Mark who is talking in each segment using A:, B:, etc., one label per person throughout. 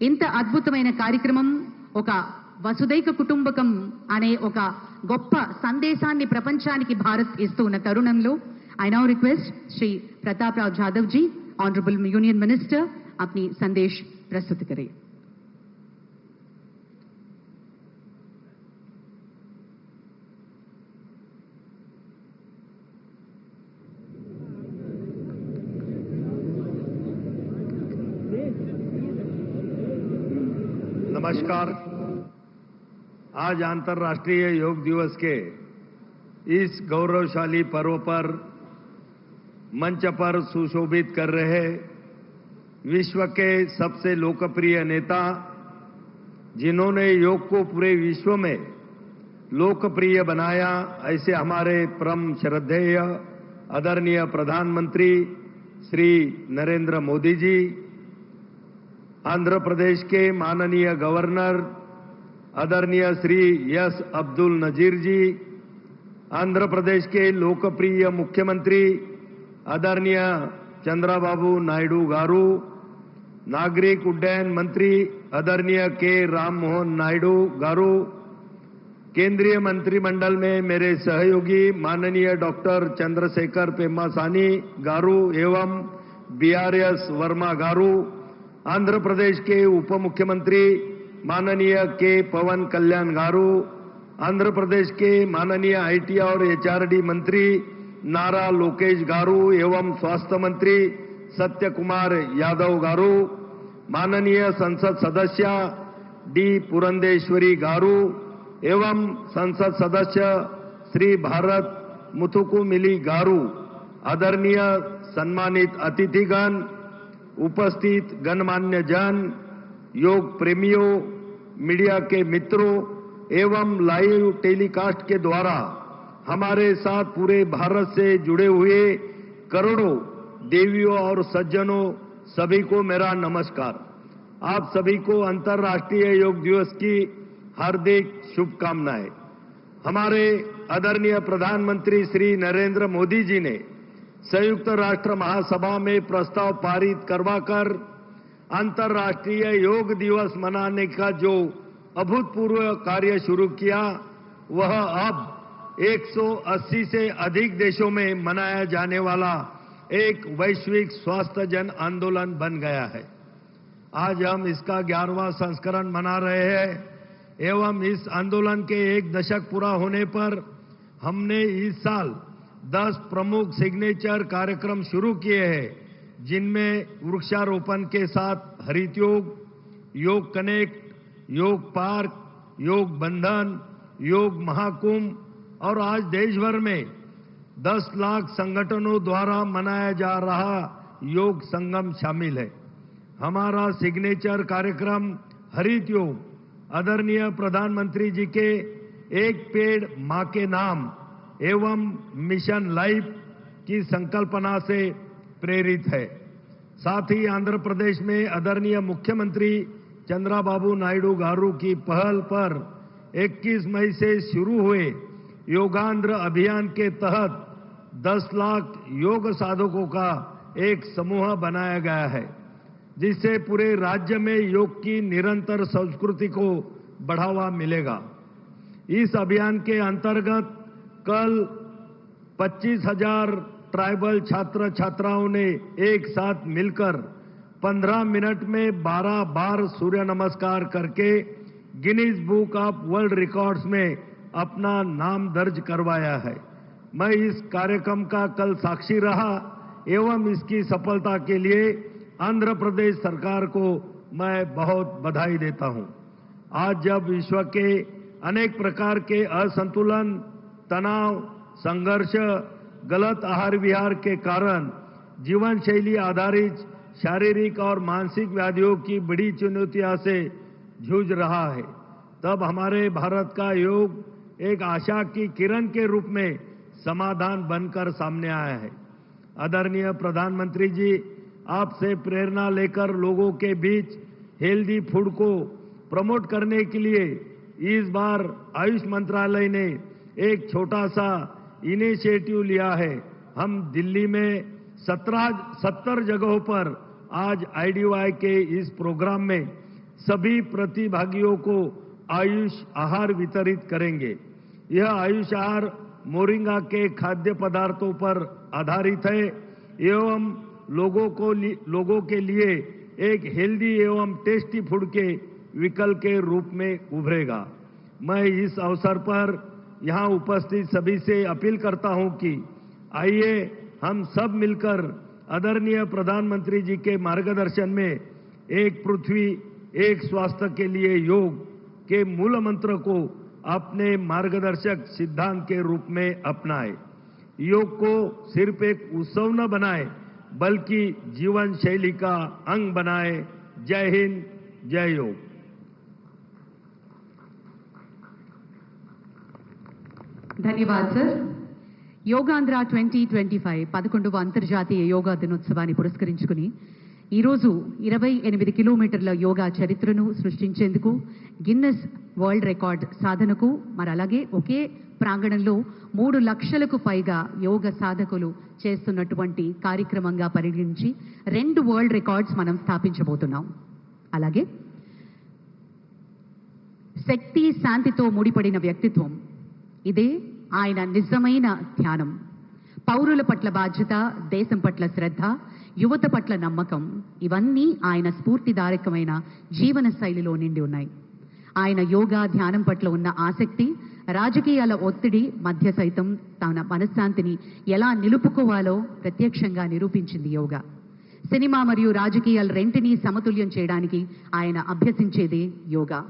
A: ఇంత అద్భుతమైన కార్యక్రమం ఒక వసుదైక కుటుంబకం అనే ఒక గొప్ప సందేశాన్ని ప్రపంచానికి భారత్ ఇస్తూ ఉన్న తరుణంలో I now request Shri Pratap Rao Jadhav ji, Honorable Union Minister, अपनी संदेश प्रस्तुत करें.
B: नमस्कार। आज अंतर्राष्ट्रीय योग दिवस के इस गौरवशाली पर्व पर मंच पर सुशोभित कर रहे विश्व के सबसे लोकप्रिय नेता, जिन्होंने योग को पूरे विश्व में लोकप्रिय बनाया, ऐसे हमारे परम श्रद्धेय आदरणीय प्रधानमंत्री श्री नरेंद्र मोदी जी, आंध्र प्रदेश के माननीय गवर्नर आदरणीय श्री एस अब्दुल नजीर जी, आंध्र प्रदेश के लोकप्रिय मुख्यमंत्री आदरणीय चंद्रबाबू नायडू गारू, नागरिक उड्डयन मंत्री आदरणीय के राम मोहन नायडू गारू, केंद्रीय मंत्रिमंडल में मेरे सहयोगी माननीय डॉक्टर चंद्रशेखर पेम्मासानी गारू एवं BRS वर्मा गारू, आंध्र प्रदेश के उप मुख्यमंत्री माननीय के पवन कल्याण गारू, आंध्र प्रदेश के माननीय IT और HRD मंत्री नारा लोकेश गारू एवं स्वास्थ्य मंत्री सत्य कुमार यादव गारू, माननीय संसद सदस्य D पुरंदेश्वरी गारू एवं संसद सदस्य श्री भारत मुथुकुमिली गारू, आदरणीय सम्मानित अतिथिगण, उपस्थित गणमान्य जन, योग प्रेमियों, मीडिया के मित्रों एवं लाइव टेलीकास्ट के द्वारा हमारे साथ पूरे भारत से जुड़े हुए करोड़ों देवियों और सज्जनों, सभी को मेरा नमस्कार। आप सभी को अंतर्राष्ट्रीय योग दिवस की हार्दिक शुभकामनाएं। हमारे आदरणीय प्रधानमंत्री श्री नरेंद्र मोदी जी ने संयुक्त राष्ट्र महासभा में प्रस्ताव पारित करवाकर अंतर्राष्ट्रीय योग दिवस मनाने का जो अभूतपूर्व कार्य शुरू किया, वह अब 180 से अधिक देशों में मनाया जाने वाला एक वैश्विक स्वास्थ्य जन आंदोलन बन गया है। आज हम इसका 11वां संस्करण मना रहे हैं एवं इस आंदोलन के 1 दशक पूरा होने पर हमने इस साल 10 प्रमुख सिग्नेचर कार्यक्रम शुरू किए हैं, जिनमें वृक्षारोपण के साथ हरित योग, योग कनेक्ट, योग पार्क, योग बंधन, योग महाकुंभ और आज देश भर में 10 लाख संगठनों द्वारा मनाया जा रहा योग संगम शामिल है। हमारा सिग्नेचर कार्यक्रम हरित योग आदरणीय प्रधानमंत्री जी के एक पेड़ मां के नाम एवं मिशन लाइफ की संकल्पना से प्रेरित है। साथ ही आंध्र प्रदेश में आदरणीय मुख्यमंत्री चंद्रबाबू नायडू गारू की पहल पर 21 मई से शुरू हुए योगांध्र अभियान के तहत 10 लाख योग साधकों का एक समूह बनाया गया है, जिससे पूरे राज्य में योग की निरंतर संस्कृति को बढ़ावा मिलेगा। इस अभियान के अंतर्गत कल 25,000 ट्राइबल छात्र छात्राओं ने एक साथ मिलकर 15 मिनट में 12 बार सूर्य नमस्कार करके Guinness book of world records में अपना नाम दर्ज करवाया है। मैं इस कार्यक्रम का कल साक्षी रहा एवं इसकी सफलता के लिए आंध्र प्रदेश सरकार को मैं बहुत बधाई देता हूं। आज जब विश्व के अनेक प्रकार के असंतुलन, तनाव, संघर्ष, गलत आहार विहार के कारण जीवन शैली आधारित शारीरिक और मानसिक व्याधियों की बड़ी चुनौतियों से जूझ रहा है, तब हमारे भारत का योग एक आशा की किरण के रूप में समाधान बनकर सामने आया है। आदरणीय प्रधानमंत्री जी, आपसे प्रेरणा लेकर लोगों के बीच हेल्दी फूड को प्रमोट करने के लिए इस बार आयुष मंत्रालय ने एक छोटा सा इनिशिएटिव लिया है। हम दिल्ली में 70 जगहों पर आज IDY के इस प्रोग्राम में सभी प्रतिभागियों को आयुष आहार वितरित करेंगे। यह आयुष आहार मोरिंगा के खाद्य पदार्थों पर आधारित है एवं लोगों के लिए एक हेल्दी एवं टेस्टी फूड के विकल्प के रूप में उभरेगा। मैं इस अवसर पर यहां उपस्थित सभी से अपील करता हूं कि आइए हम सब मिलकर आदरणीय प्रधानमंत्री जी के मार्गदर्शन में एक पृथ्वी एक स्वास्थ्य के लिए योग के मूल मंत्र को अपने मार्गदर्शक सिद्धांत के रूप में अपनाएं। योग को सिर्फ एक उत्सव न बनाएं बल्कि जीवन शैली का अंग बनाएं। जय हिंद, जय योग।
A: ధన్యవాదాలు సార్. యోగాంధ్ర 2025 11వ అంతర్జాతీయ యోగా దినోత్సవాన్ని పురస్కరించుకుని ఈరోజు 28 కిలోమీటర్ల యోగా చరిత్రను సృష్టించేందుకు గిన్నెస్ వరల్డ్ రికార్డ్ సాధనకు మరి అలాగే ఒకే ప్రాంగణంలో 3 లక్షలకు పైగా యోగ సాధకులు చేస్తున్నటువంటి కార్యక్రమంగా పరిగణించి 2 వరల్డ్ రికార్డ్స్ మనం స్థాపించబోతున్నాం. అలాగే శక్తి శాంతితో ముడిపడిన వ్యక్తిత్వం, ఇదే ఆయన నిజమైన ధ్యానం. పౌరుల పట్ల బాధ్యత, దేశం పట్ల శ్రద్ధ, యువత పట్ల నమ్మకం, ఇవన్నీ ఆయన స్ఫూర్తిదాయకమైన జీవన శైలిలో నిండి ఉన్నాయి. ఆయన యోగా ధ్యానం పట్ల ఉన్న ఆసక్తి రాజకీయాల ఒత్తిడి మధ్య సైతం తన మనశ్శాంతిని ఎలా నిలుపుకోవాలో ప్రత్యక్షంగా నిరూపించింది యోగా. సినిమా మరియు రాజకీయాలు రెంటినీ సమతుల్యం చేయడానికి ఆయన అభ్యసించేదే యోగా.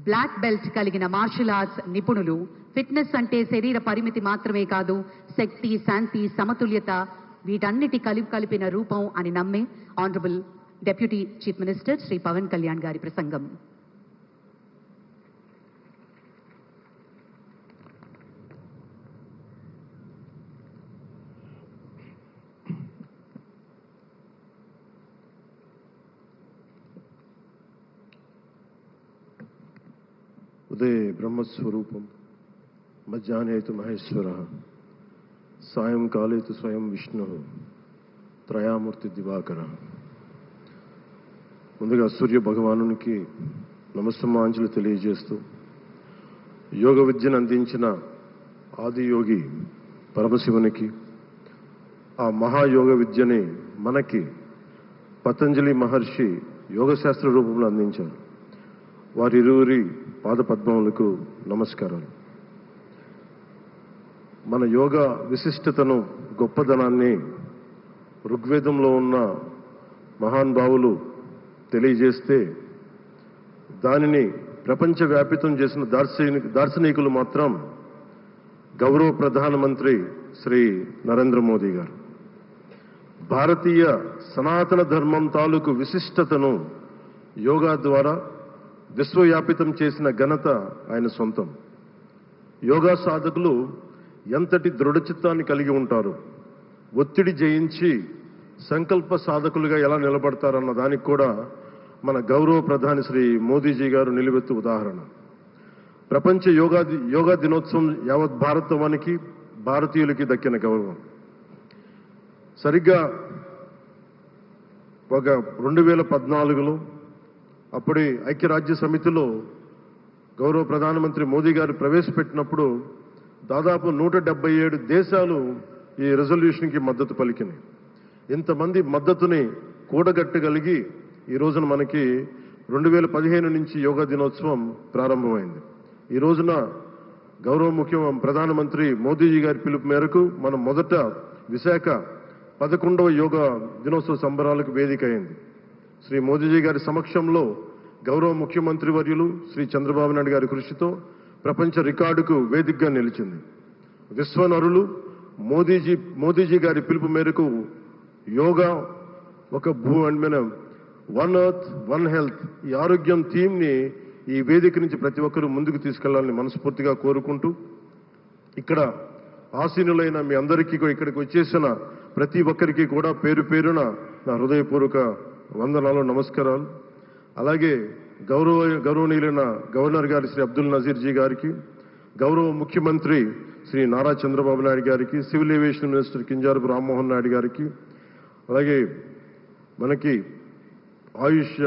A: బ్లాక్ బెల్ట్ కలిగిన మార్షల్ ఆర్ట్స్ నిపుణులు ఫిట్నెస్ అంటే శరీర పరిమితి మాత్రమే కాదు, శక్తి, శాంతి, సమతుల్యత వీటన్నిటి కలిపిన రూపం అని నమ్మే honourable deputy chief minister Shri Pawan Kalyan గారి ప్రసంగం.
C: ఉదయ బ్రహ్మస్వరూపం మధ్యాహ్నేతు మహేశ్వర సాయంకాలేతు స్వయం విష్ణు త్రయామూర్తి దివాకర. ముందుగా సూర్య భగవానునికి నమస్సమాంజలు తెలియజేస్తూ యోగ విద్యను అందించిన ఆదియోగి పరమశివునికి, ఆ మహాయోగ విద్యని మనకి పతంజలి మహర్షి యోగశాస్త్ర రూపంలో అందించారు. వారిరువురి పాదపద్మములకు నమస్కారాలు. మన యోగా విశిష్టతను, గొప్పదనాన్ని ఋగ్వేదంలో ఉన్న మహానుభావులు తెలియజేస్తే దానిని ప్రపంచవ్యాపితం చేసిన దార్శనికులు మాత్రం గౌరవ ప్రధానమంత్రి శ్రీ నరేంద్ర మోదీ గారు. భారతీయ సనాతన ధర్మం తాలూకు విశిష్టతను యోగా ద్వారా విశ్వవ్యాపితం చేసిన ఘనత ఆయన సొంతం. యోగా సాధకులు ఎంతటి దృఢచిత్తాన్ని కలిగి ఉంటారు, ఒత్తిడి జయించి సంకల్ప సాధకులుగా ఎలా నిలబడతారన్న దానికి కూడా మన గౌరవ ప్రధాని శ్రీ మోదీజీ గారు నిలువెత్తు ఉదాహరణ. ప్రపంచ యోగా దినోత్సవం యావత్ భారతవానికి, భారతీయులకి దక్కిన గౌరవం. సరిగ్గా ఒక 2014లో అప్పుడే ఐక్యరాజ్య సమితిలో గౌరవ ప్రధానమంత్రి మోదీ గారు ప్రవేశపెట్టినప్పుడు దాదాపు 177 దేశాలు ఈ రెజల్యూషన్కి మద్దతు పలికినాయి. ఇంతమంది మద్దతుని కూడగట్టగలిగి ఈ రోజున మనకి 2015 నుంచి యోగా దినోత్సవం ప్రారంభమైంది. ఈ రోజున గౌరవ ప్రధానమంత్రి మోదీజీ గారి పిలుపు మేరకు మనం మొదట విశాఖ 11వ యోగా దినోత్సవ సంబరాలకు వేదిక అయింది. శ్రీ మోదీజీ గారి సమక్షంలో గౌరవ ముఖ్యమంత్రి వర్యులు శ్రీ చంద్రబాబు నాయుడు గారి కృషితో ప్రపంచ రికార్డుకు వేదికగా నిలిచింది. విశ్వనరులు మోదీజీ గారి పిలుపు మేరకు యోగా ఒక వన్ ఎర్త్ వన్ హెల్త్, ఈ ఆరోగ్యం థీమ్ని ఈ వేదిక నుంచి ప్రతి ఒక్కరూ ముందుకు తీసుకెళ్లాలని మనస్ఫూర్తిగా కోరుకుంటూ, ఇక్కడ ఆసీనులైన మీ అందరికీ ఇక్కడికి వచ్చేసిన ప్రతి ఒక్కరికి కూడా పేరు పేరున నా హృదయపూర్వక వందనాలు, నమస్కారాలు. అలాగే గౌరవనీయులైన గవర్నర్ గారి శ్రీ అబ్దుల్ నజీర్ జీ గారికి, గౌరవ ముఖ్యమంత్రి శ్రీ నారా చంద్రబాబు నాయుడు గారికి, civil aviation minister Kinjarapu Rammohan Naidu గారికి, అలాగే మనకి Ayush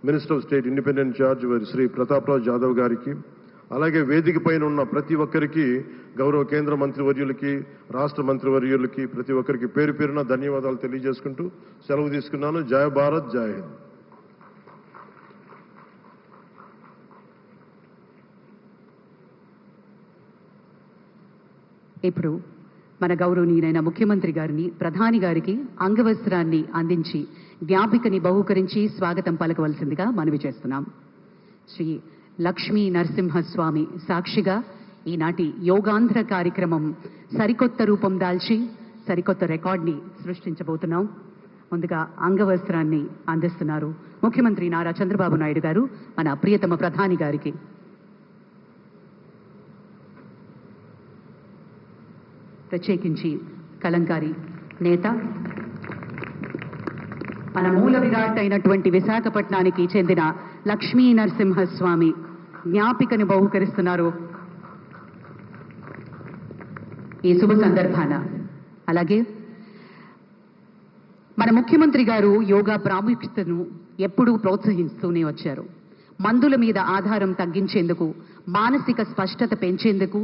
C: minister of state independent charge వారి శ్రీ ప్రతాప్రావు జాదవ్ గారికి, అలాగే వేదిక పైన ఉన్న ప్రతి ఒక్కరికి, గౌరవ కేంద్ర మంత్రివర్యులకి, రాష్ట్ర మంత్రివర్యులకి, ప్రతి ఒక్కరికి పేరు పేరున ధన్యవాదాలు తెలియజేసుకుంటూ సెలవు తీసుకున్నాను. జై భారత్, జై హింద్.
A: ఇప్పుడు మన గౌరవనీయులైన ముఖ్యమంత్రి గారిని, ప్రధాని గారికి అంగవస్త్రాన్ని అందించి జ్ఞాపికని బహూకరించి స్వాగతం పలకవలసిందిగా మనవి చేస్తున్నాం. శ్రీ లక్ష్మీ నరసింహస్వామి సాక్షిగా ఈనాటి యోగాంధ్ర కార్యక్రమం సరికొత్త రూపం దాల్చి సరికొత్త రికార్డ్ని సృష్టించబోతున్నాం. ముందుగా అంగవస్త్రాన్ని అందిస్తున్నారు ముఖ్యమంత్రి నారా చంద్రబాబు నాయుడు గారు మన ప్రియతమ ప్రధాని గారికి. ప్రత్యేకించి కలంకారీ నేత, మన మూల విరాట్ అయినటువంటి విశాఖపట్నానికి చెందిన లక్ష్మీ నరసింహస్వామి జ్ఞాపికను బహుకరిస్తున్నారు ఈ శుభ సందర్భాన. అలాగే మన ముఖ్యమంత్రి గారు యోగా ప్రాముఖ్యతను ఎప్పుడూ ప్రోత్సహిస్తూనే వచ్చారు. మందుల మీద ఆధారం తగ్గించేందుకు, మానసిక స్పష్టత పెంచేందుకు,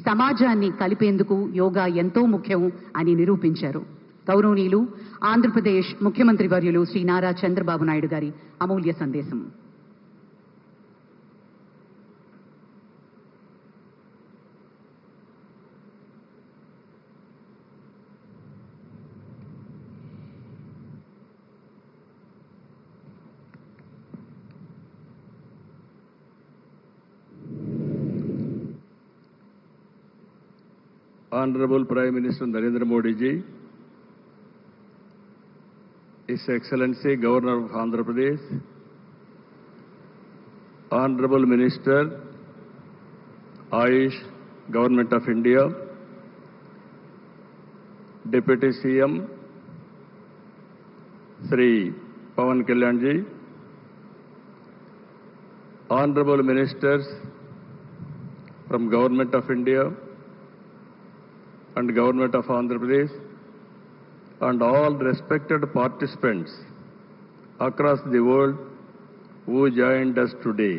A: సమాజాన్ని కలిపేందుకు యోగా ఎంతో ముఖ్యం అని నిరూపించారు. గౌరవనీయులు ఆంధ్రప్రదేశ్ ముఖ్యమంత్రి వర్యులు శ్రీ నారా చంద్రబాబు నాయుడు గారి అమూల్య సందేశం.
B: Honorable Prime Minister Narendra Modi ji, His Excellency Governor of Andhra Pradesh, Honorable Minister, Ayush, Government of India, Deputy CM, Sri Pawan Kalyan ji, Honorable Ministers from Government of India and Government of Andhra Pradesh, and all respected participants across the world who joined us today.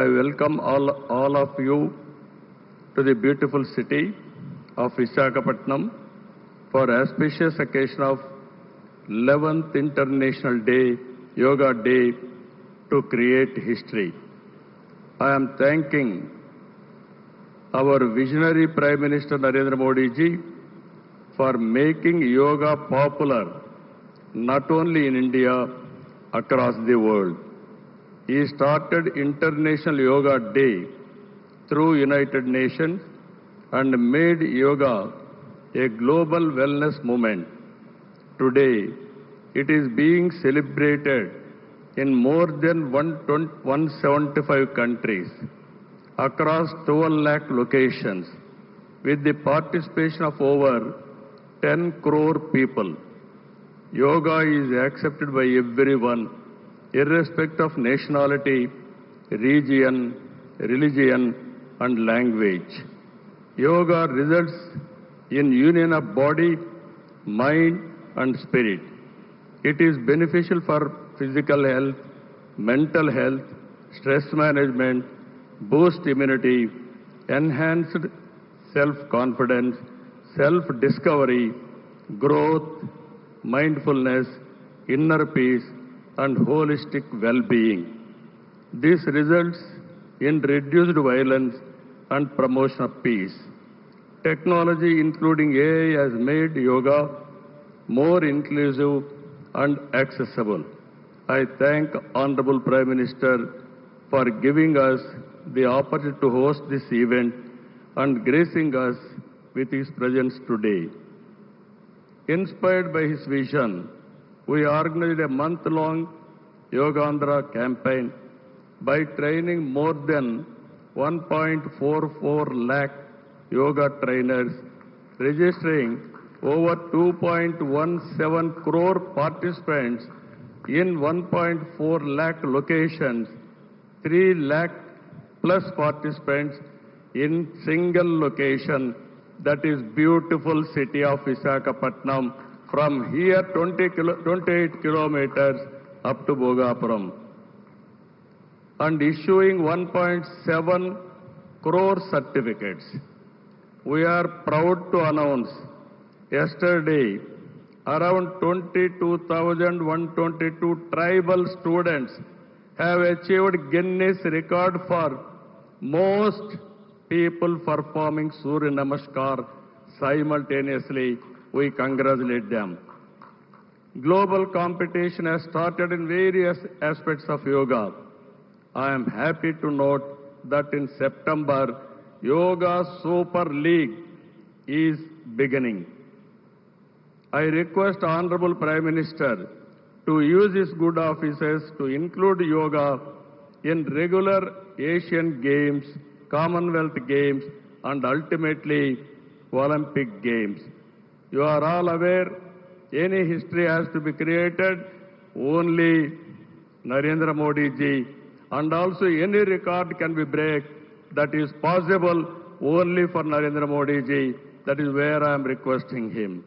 B: I welcome all of you to the beautiful city of Visakhapatnam for auspicious occasion of 11th International Day, Yoga Day, to create history. I am thanking our visionary Prime Minister Narendra Modi ji for making yoga popular not only in India, across the world. He started International Yoga Day through United Nations and made yoga a global wellness movement. Today, it is being celebrated in more than 175 countries, across 12 lakh locations, with the participation of over 10 crore people. Yoga is accepted by everyone, irrespective of nationality, region, religion, and language. Yoga results in union of body, mind, and spirit. It is beneficial for physical health, mental health, stress management, boost immunity, enhanced self-confidence, self-discovery, growth, mindfulness, inner peace, and holistic well-being. This results in reduced violence and promotion of peace. Technology, including AI, has made yoga more inclusive and accessible. I thank Honorable Prime Minister for giving us the opportunity to host this event and gracing us with his presence today. Inspired by his vision, we organized a month-long Yogandhra campaign by training more than 1.44 lakh yoga trainers, registering over 2.17 crore participants in 1.4 lakh locations, 3 lakh plus participants in single location, that is beautiful city of Visakhapatnam. From here 28 kilometers
D: up to Bhogapuram and issuing 1.7 crore certificates. We are proud to announce yesterday around 22,122 tribal students have achieved Guinness record for most people performing Surya Namaskar simultaneously. We congratulate them. Global competition has started in various aspects of yoga. I am happy to note that in September, Yoga Super League is beginning. I request Honorable Prime Minister to use his good offices to include yoga in regular Asian Games, Commonwealth Games, and ultimately Olympic Games. You are all aware, any history has to be created, only Narendra Modi ji, and also any record can be break that is possible only for Narendra Modi ji. That is where I am requesting him.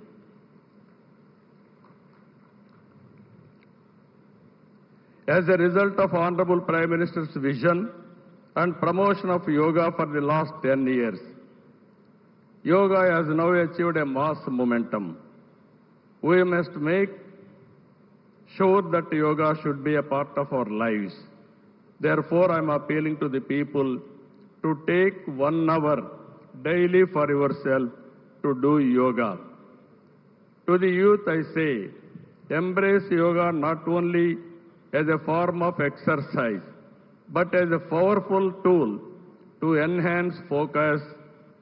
D: As a result of Honorable Prime Minister's vision and promotion of yoga for the last 10 years, yoga has now achieved a mass momentum. We must make sure that yoga should be a part of our lives. Therefore, I am appealing to the people to take 1 hour daily for yourself to do yoga. To the youth, I say, embrace yoga not only as a form of exercise, but as a powerful tool to enhance focus,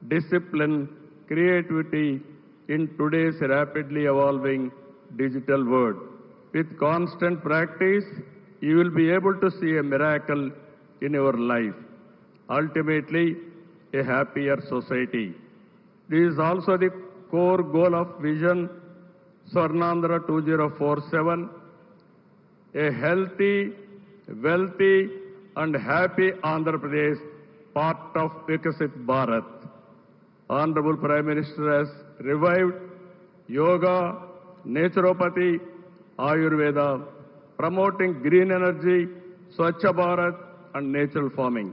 D: discipline, creativity in today's rapidly evolving digital world. With constant practice, you will be able to see a miracle in your life. Ultimately, a happier society. This is also the core goal of Vision Swarnandhra 2047, a healthy, wealthy, and happy Andhra Pradesh, part of Vikasit Bharat. Honorable Prime Minister has revived yoga, naturopathy, Ayurveda, promoting green energy, Swachh Bharat, and natural farming.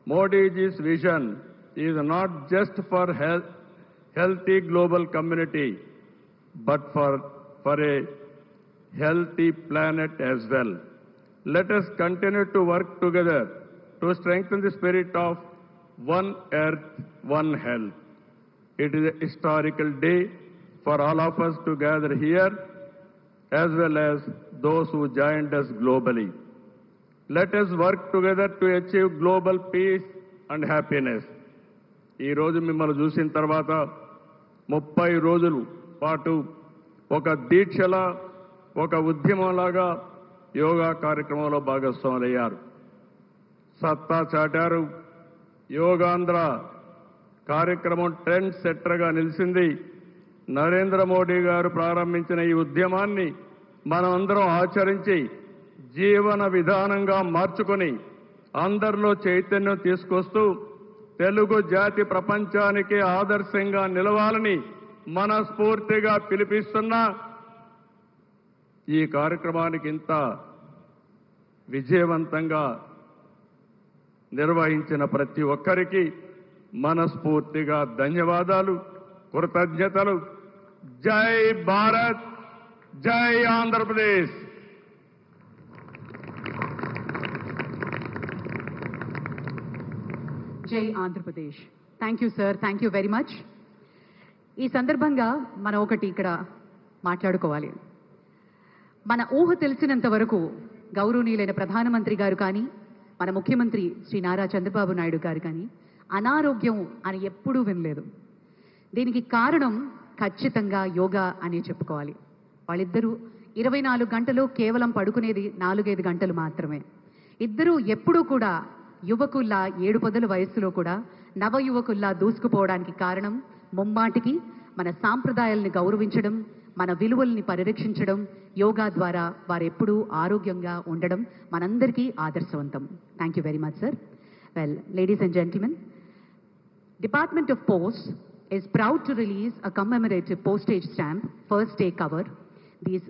D: Modi ji's vision is not just for healthy global community, but for a healthy planet as well. Let us continue to work together to strengthen the spirit of one earth, one health. It is a historical day for all of us to gather here, as well as those who joined us globally. Let us work together to achieve global peace and happiness. ఈ రోజు మిమ్మల్ని చూసిన తర్వాత 30 రోజుల పాటు ఒక దీక్షలా, ఒక ఉద్యమంలాగా యోగా కార్యక్రమంలో భాగస్వాములయ్యారు. సత్తా చాటారు. యోగాంధ్ర కార్యక్రమం ట్రెండ్ సెట్టర్గా నిలిచింది. నరేంద్ర మోడీ గారు ప్రారంభించిన ఈ ఉద్యమాన్ని మనమందరం ఆచరించి జీవన విధానంగా మార్చుకొని అందరిలో చైతన్యం తీసుకొస్తూ తెలుగు జాతి ప్రపంచానికి ఆదర్శంగా నిలవాలని మనస్ఫూర్తిగా పిలిపిస్తున్నా ఈ కార్యక్రమానికి ఇంత విజయవంతంగా నిర్వహించిన ప్రతి ఒక్కరికి మనస్ఫూర్తిగా ధన్యవాదాలు, కృతజ్ఞతలు. జై భారత్, జై ఆంధ్రప్రదేశ్.
A: జై Andhra Pradesh. Thank you sir, thank you very much. ఈ సందర్భంగా మనం ఒకటి ఇక్కడ మాట్లాడుకోవాలి. మన ఊహ తెలిసినంత వరకు గౌరవనీయులైన ప్రధానమంత్రి గారు కానీ, మన ముఖ్యమంత్రి శ్రీ నారా చంద్రబాబు నాయుడు గారు కానీ అనారోగ్యం అని ఎప్పుడూ వినలేదు. దీనికి కారణం ఖచ్చితంగా యోగా అనే చెప్పుకోవాలి. వాళ్ళిద్దరూ 24 గంటలు కేవలం పడుకునేది 4-5 గంటలు మాత్రమే. ఇద్దరూ ఎప్పుడూ కూడా యువకుల్లా 7 పదుల వయస్సులో కూడా నవ యువకుల్లా దూసుకుపోవడానికి కారణం ముమ్మాటికి మన సాంప్రదాయాల్ని గౌరవించడం, మన విలువల్ని పరిరక్షించడం, యోగా ద్వారా వారెప్పుడూ ఆరోగ్యంగా ఉండడం మనందరికీ ఆదర్శవంతం. Thank you very much sir. Well, ladies and gentlemen, Department of Posts is proud to release a commemorative postage stamp, first day cover. These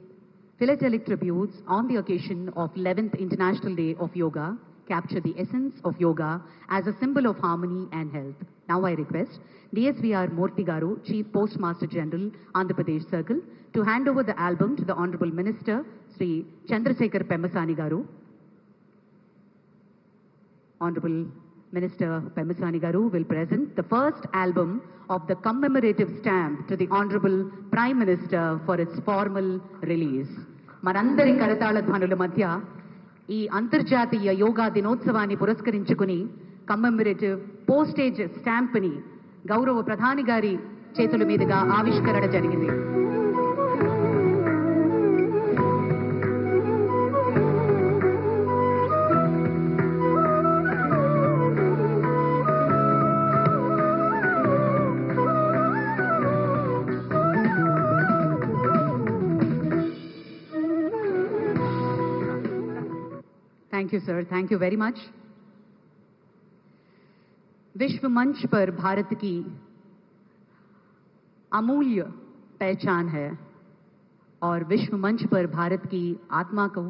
A: Philatelic tributes on the occasion of 11th International Day of Yoga capture the essence of yoga as a symbol of harmony and health. Now I request DSVR Murthy Garu, Chief Postmaster General, Andhra Pradesh Circle, to hand over the album to the Honorable Minister, Sri Chandrasekhar Pemmasani Garu. Honorable Minister Pemmasani Garu will present the first album of the commemorative stamp to the Honorable Prime Minister for its formal release. మనందరి కరతాళ ధ్వనుల మధ్య ఈ అంతర్జాతీయ యోగా దినోత్సవాన్ని పురస్కరించుకుని కమ్మెమరేటివ్ postage stamp ని గౌరవ ప్రధాని గారి చేతుల మీదుగా ఆవిష్కరణ జరిగింది. Thank you, sir. Thank you very much. विश्व मंच पर भारत की अमूल्य पहचान है और विश्व मंच पर भारत की आत्मा को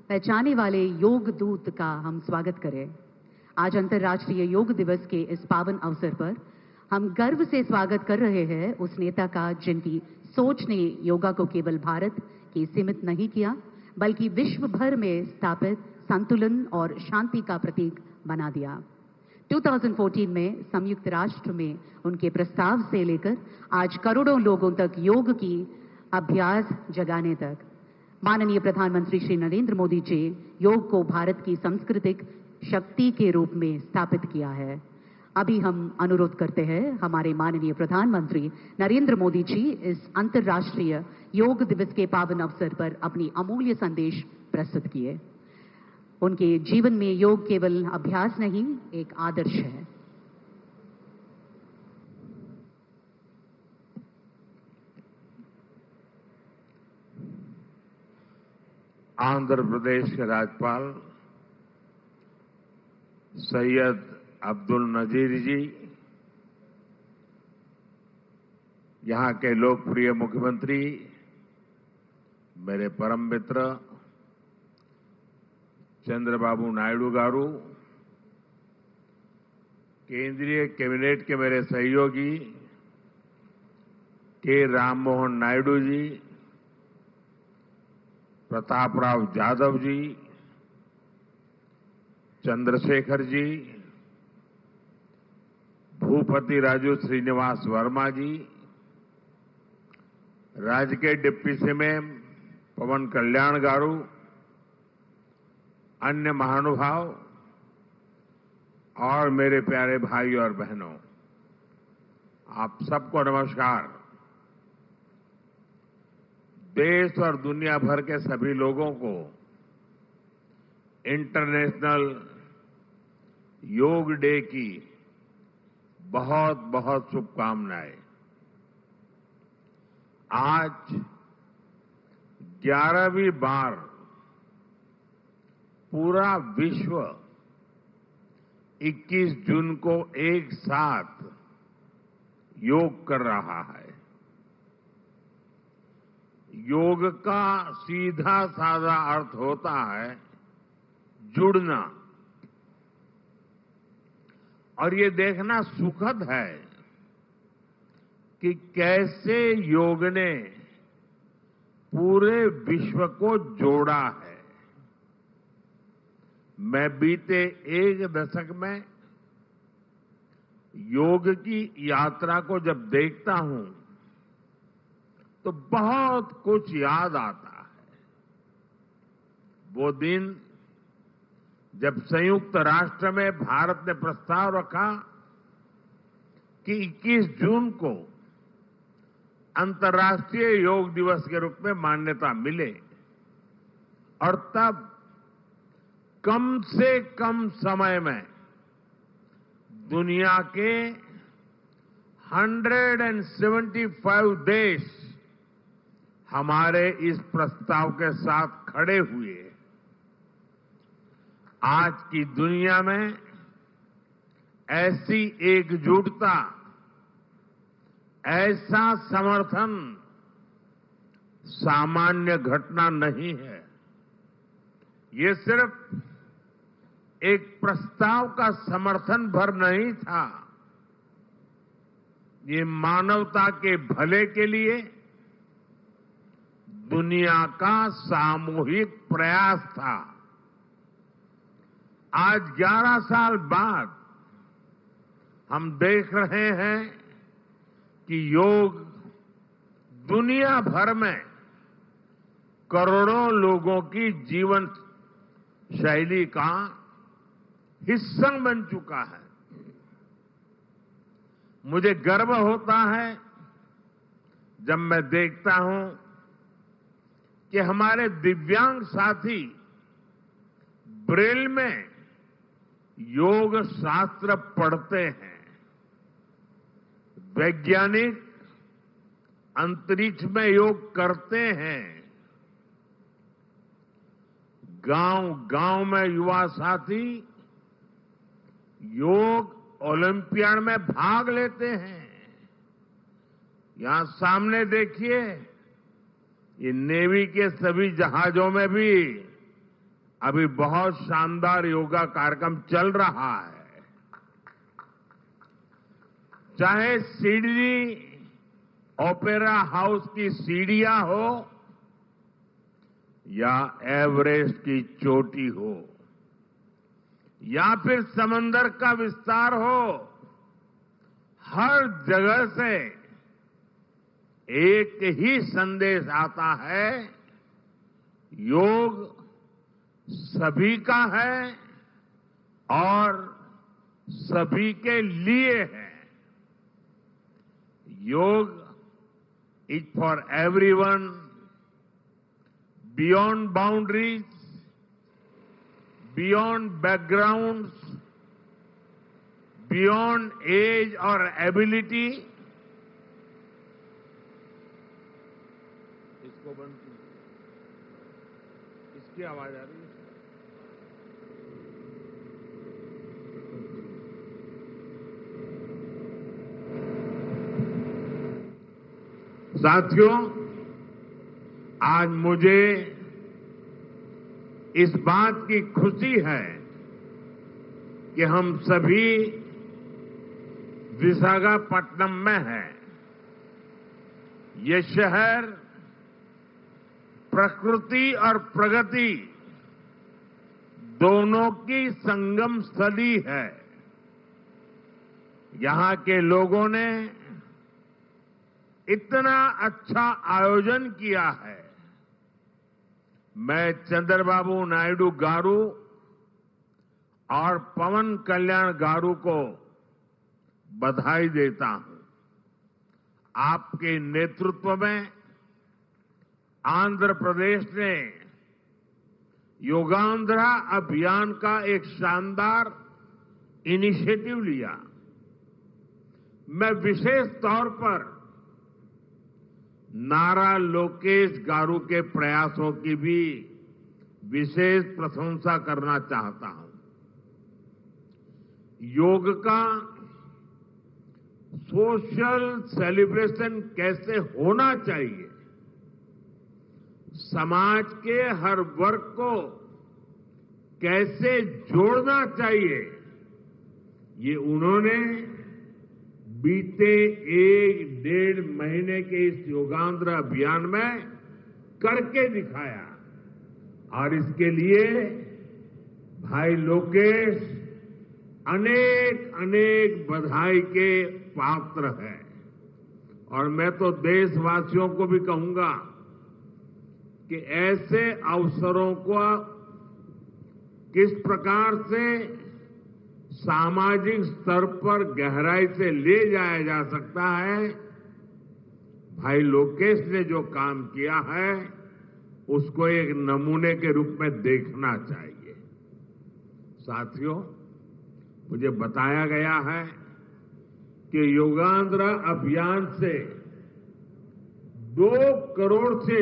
A: पहचाने वाले योग दूत का हम स्वागत करें. आज अंतर्राष्ट्रीय योग दिवस के इस पावन अवसर पर हम गर्व से स्वागत कर रहे हैं उस नेता का जिनकी सोच ने योगा को केवल भारत के सीमित नहीं किया बल्कि विश्व भर में स्थापित संतुलन और शांति का प्रतीक बना दिया. 2014 में संयुक्त राष्ट्र में उनके प्रस्ताव से लेकर आज करोड़ों लोगों तक योग की अभ्यास जगाने तक माननीय प्रधानमंत्री श्री नरेंद्र मोदी जी योग को भारत की सांस्कृतिक शक्ति के रूप में स्थापित किया है. अभी हम अनुरोध करते हैं हमारे माननीय प्रधानमंत्री नरेंद्र मोदी जी इस अंतर्राष्ट्रीय योग दिवस के पावन अवसर पर अपनी अमूल्य संदेश प्रस्तुत किए. उनके जीवन में योग केवल अभ्यास नहीं एक आदर्श है.
E: आंध्र प्रदेश के राज्यपाल सैयद अब्दुल नजीर जी, यहां के लोकप्रिय मुख्यमंत्री मेरे परम मित्र चंद्रबाबू नायडू गारू, केंद्रीय कैबिनेट के मेरे सहयोगी के राम मोहन नायडू जी, प्रताप राव जाधव जी, चंद्रशेखर जी, भूपति राजू श्रीनिवास वर्मा जी, राज्य के डिप्टी सीएम पवन कल्याण गारू, अन्य महानुभाव और मेरे प्यारे भाई और बहनों, आप सबको नमस्कार. देश और दुनिया भर के सभी लोगों को इंटरनेशनल योग डे की बहुत बहुत शुभकामनाएं. आज 11वीं बार पूरा विश्व 21 जून को एक साथ योग कर रहा है. योग का सीधा साधा अर्थ होता है जुड़ना, और ये देखना सुखद है कि कैसे योग ने पूरे विश्व को जोड़ा है. मैं बीते एक दशक में योग की यात्रा को जब देखता हूं तो बहुत कुछ याद आता है. वो दिन जब संयुक्त राष्ट्र में भारत ने प्रस्ताव रखा कि 21 जून को अंतर्राष्ट्रीय योग दिवस के रूप में मान्यता मिले, और तब कम से कम समय में दुनिया के 175 देश हमारे इस प्रस्ताव के साथ खड़े हुए. आज की दुनिया में ऐसी एकजुटता, ऐसा समर्थन सामान्य घटना नहीं है। ये सिर्फ एक प्रस्ताव का समर्थन भर नहीं था, ये मानवता के भले के लिए दुनिया का सामूहिक प्रयास था। आज 11 साल बाद हम देख रहे हैं कि योग दुनिया भर में करोड़ों लोगों की जीवन शैली का हिस्सा बन चुका है। मुझे गर्व होता है जब मैं देखता हूं कि हमारे दिव्यांग साथी ब्रेल में योग शास्त्र पढ़ते हैं। वैज्ञानिक अंतरिक्ष में योग करते हैं। गांव-गांव में युवा साथी योग ओलंपियाड में भाग लेते हैं। यहां सामने देखिए, ये नेवी के सभी जहाजों में भी अभी बहुत शानदार योगा कार्यक्रम चल रहा है। चाहे सिडनी ओपेरा हाउस की सीढ़ियां हो या एवरेस्ट की चोटी हो या फिर समंदर का विस्तार हो, हर जगह से एक ही संदेश आता है, योग सभी का है और सभी के लिए है। योग is for everyone, beyond boundaries, beyond backgrounds, beyond age or ability. इसको बंद कीजिए, इसकी आवाज आ रही है। साथियों, आज मुझे इस बात की खुशी है कि हम सभी विशाखापट्टनम में हैं। ये शहर प्रकृति और प्रगति दोनों की संगम स्थली है। यहां के लोगों ने इतना अच्छा आयोजन किया है। मैं चंद्रबाबू नायडू गारू और पवन कल्याण गारू को बधाई देता हूं। आपके नेतृत्व में आंध्र प्रदेश ने योगांध्रा अभियान का एक शानदार इनिशिएटिव लिया। मैं विशेष तौर पर नारा लोकेश गारू के प्रयासों की भी विशेष प्रशंसा करना चाहता हूं। योग का सोशल सेलिब्रेशन कैसे होना चाहिए, समाज के हर वर्ग को कैसे जोड़ना चाहिए, ये उन्होंने बीते 1-1.5 महीने के इस योगांध्र अभियान में करके दिखाया। और इसके लिए भाई लोकेश अनेक अनेक बधाई के पात्र हैं। और मैं तो देशवासियों को भी कहूंगा कि ऐसे अवसरों को किस प्रकार से सामाजिक स्तर पर गहराई से ले जाया जा सकता है, भाई लोकेश ने जो काम किया है उसको एक नमूने के रूप में देखना चाहिए। साथियों, मुझे बताया गया है कि योगांध्र अभियान से 2 करोड़ से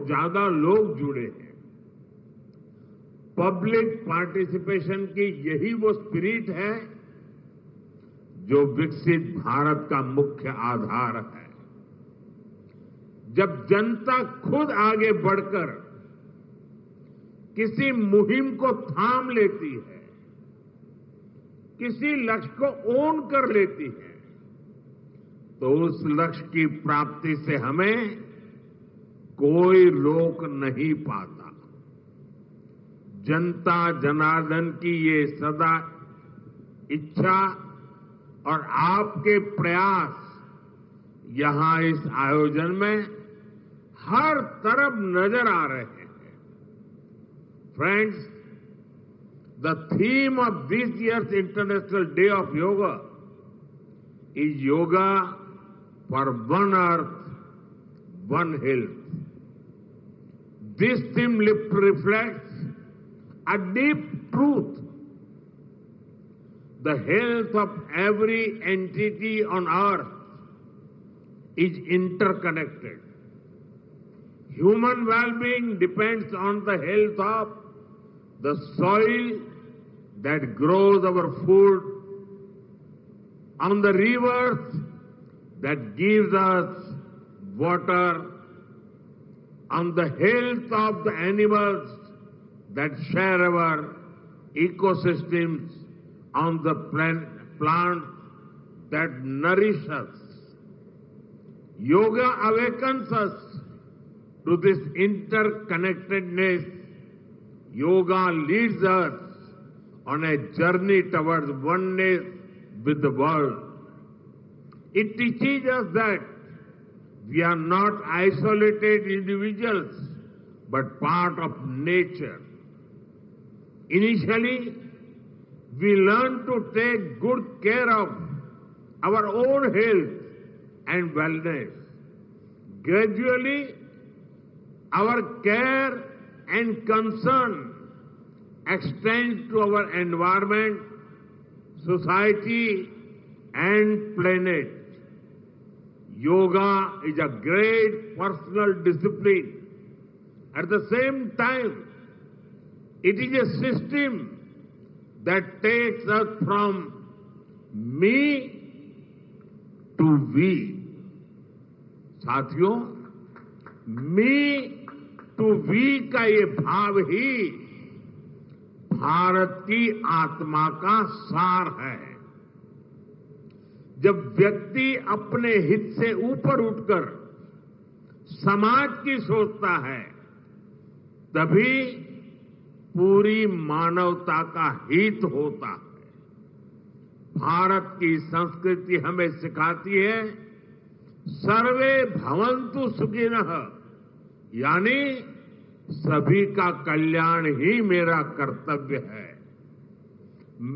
E: ज्यादा लोग जुड़े हैं। पब्लिक पार्टिसिपेशन की यही वो स्पिरिट है जो विकसित भारत का मुख्य आधार है। जब जनता खुद आगे बढ़कर किसी मुहिम को थाम लेती है, किसी लक्ष्य को ओन कर लेती है, तो उस लक्ष्य की प्राप्ति से हमें कोई रोक नहीं पाता। जनता जनार्दन की ये सदा इच्छा और आपके प्रयास यहां इस आयोजन में हर तरफ नजर आ रहे हैं। Friends, the theme of this year's International Day of Yoga is Yoga for One Earth, One Health. This theme reflects a deep truth. The health of every entity on earth is interconnected. Human well-being depends on the health of the soil that grows our food, on the rivers that gives us water, on the health of the animals that share our ecosystems, on the plants that nourish us. Yoga awakens us to this interconnectedness. Yoga leads us on a journey towards oneness with the world. It teaches us that we are not isolated individuals, but part of nature. Initially, we learn to take good care of our own health and wellness. Gradually, our care and concern extends to our environment, society, and planet. Yoga is a great personal discipline. At the same time, it is a system that takes us from me to we. साथियों, मी to we का ये भाव ही भारत की आत्मा का सार है। जब व्यक्ति अपने हित से ऊपर उठकर समाज की सोचता है, तभी पूरी मानवता का हित होता है। भारत की संस्कृति हमें सिखाती है सर्वे भवन्तु सुखिनः, यानी सभी का कल्याण ही मेरा कर्तव्य है।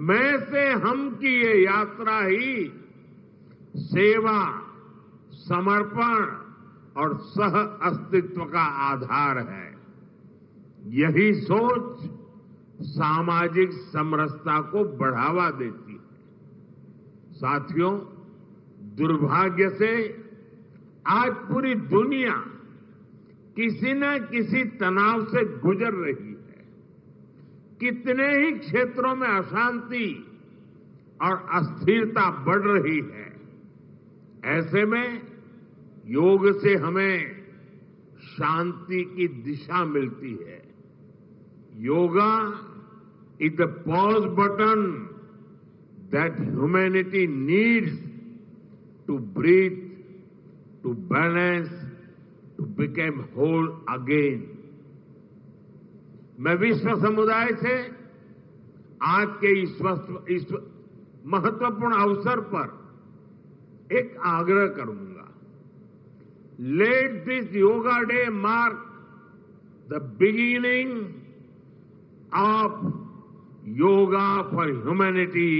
E: मैं से हम की ये यात्रा ही सेवा, समर्पण और सह अस्तित्व का आधार है। यही सोच सामाजिक समरसता को बढ़ावा देती है। साथियों, दुर्भाग्य से आज पूरी दुनिया किसी न किसी तनाव से गुजर रही है। कितने ही क्षेत्रों में अशांति और अस्थिरता बढ़ रही है। ऐसे में योग से हमें शांति की दिशा मिलती है। Yoga is the pause button that humanity needs to breathe, to balance, to become whole again. मैं विश्व समुदाय से आज के इस महत्वपूर्ण अवसर पर एक आग्रह करूंगा। Let this yoga day mark the beginning of yoga for humanity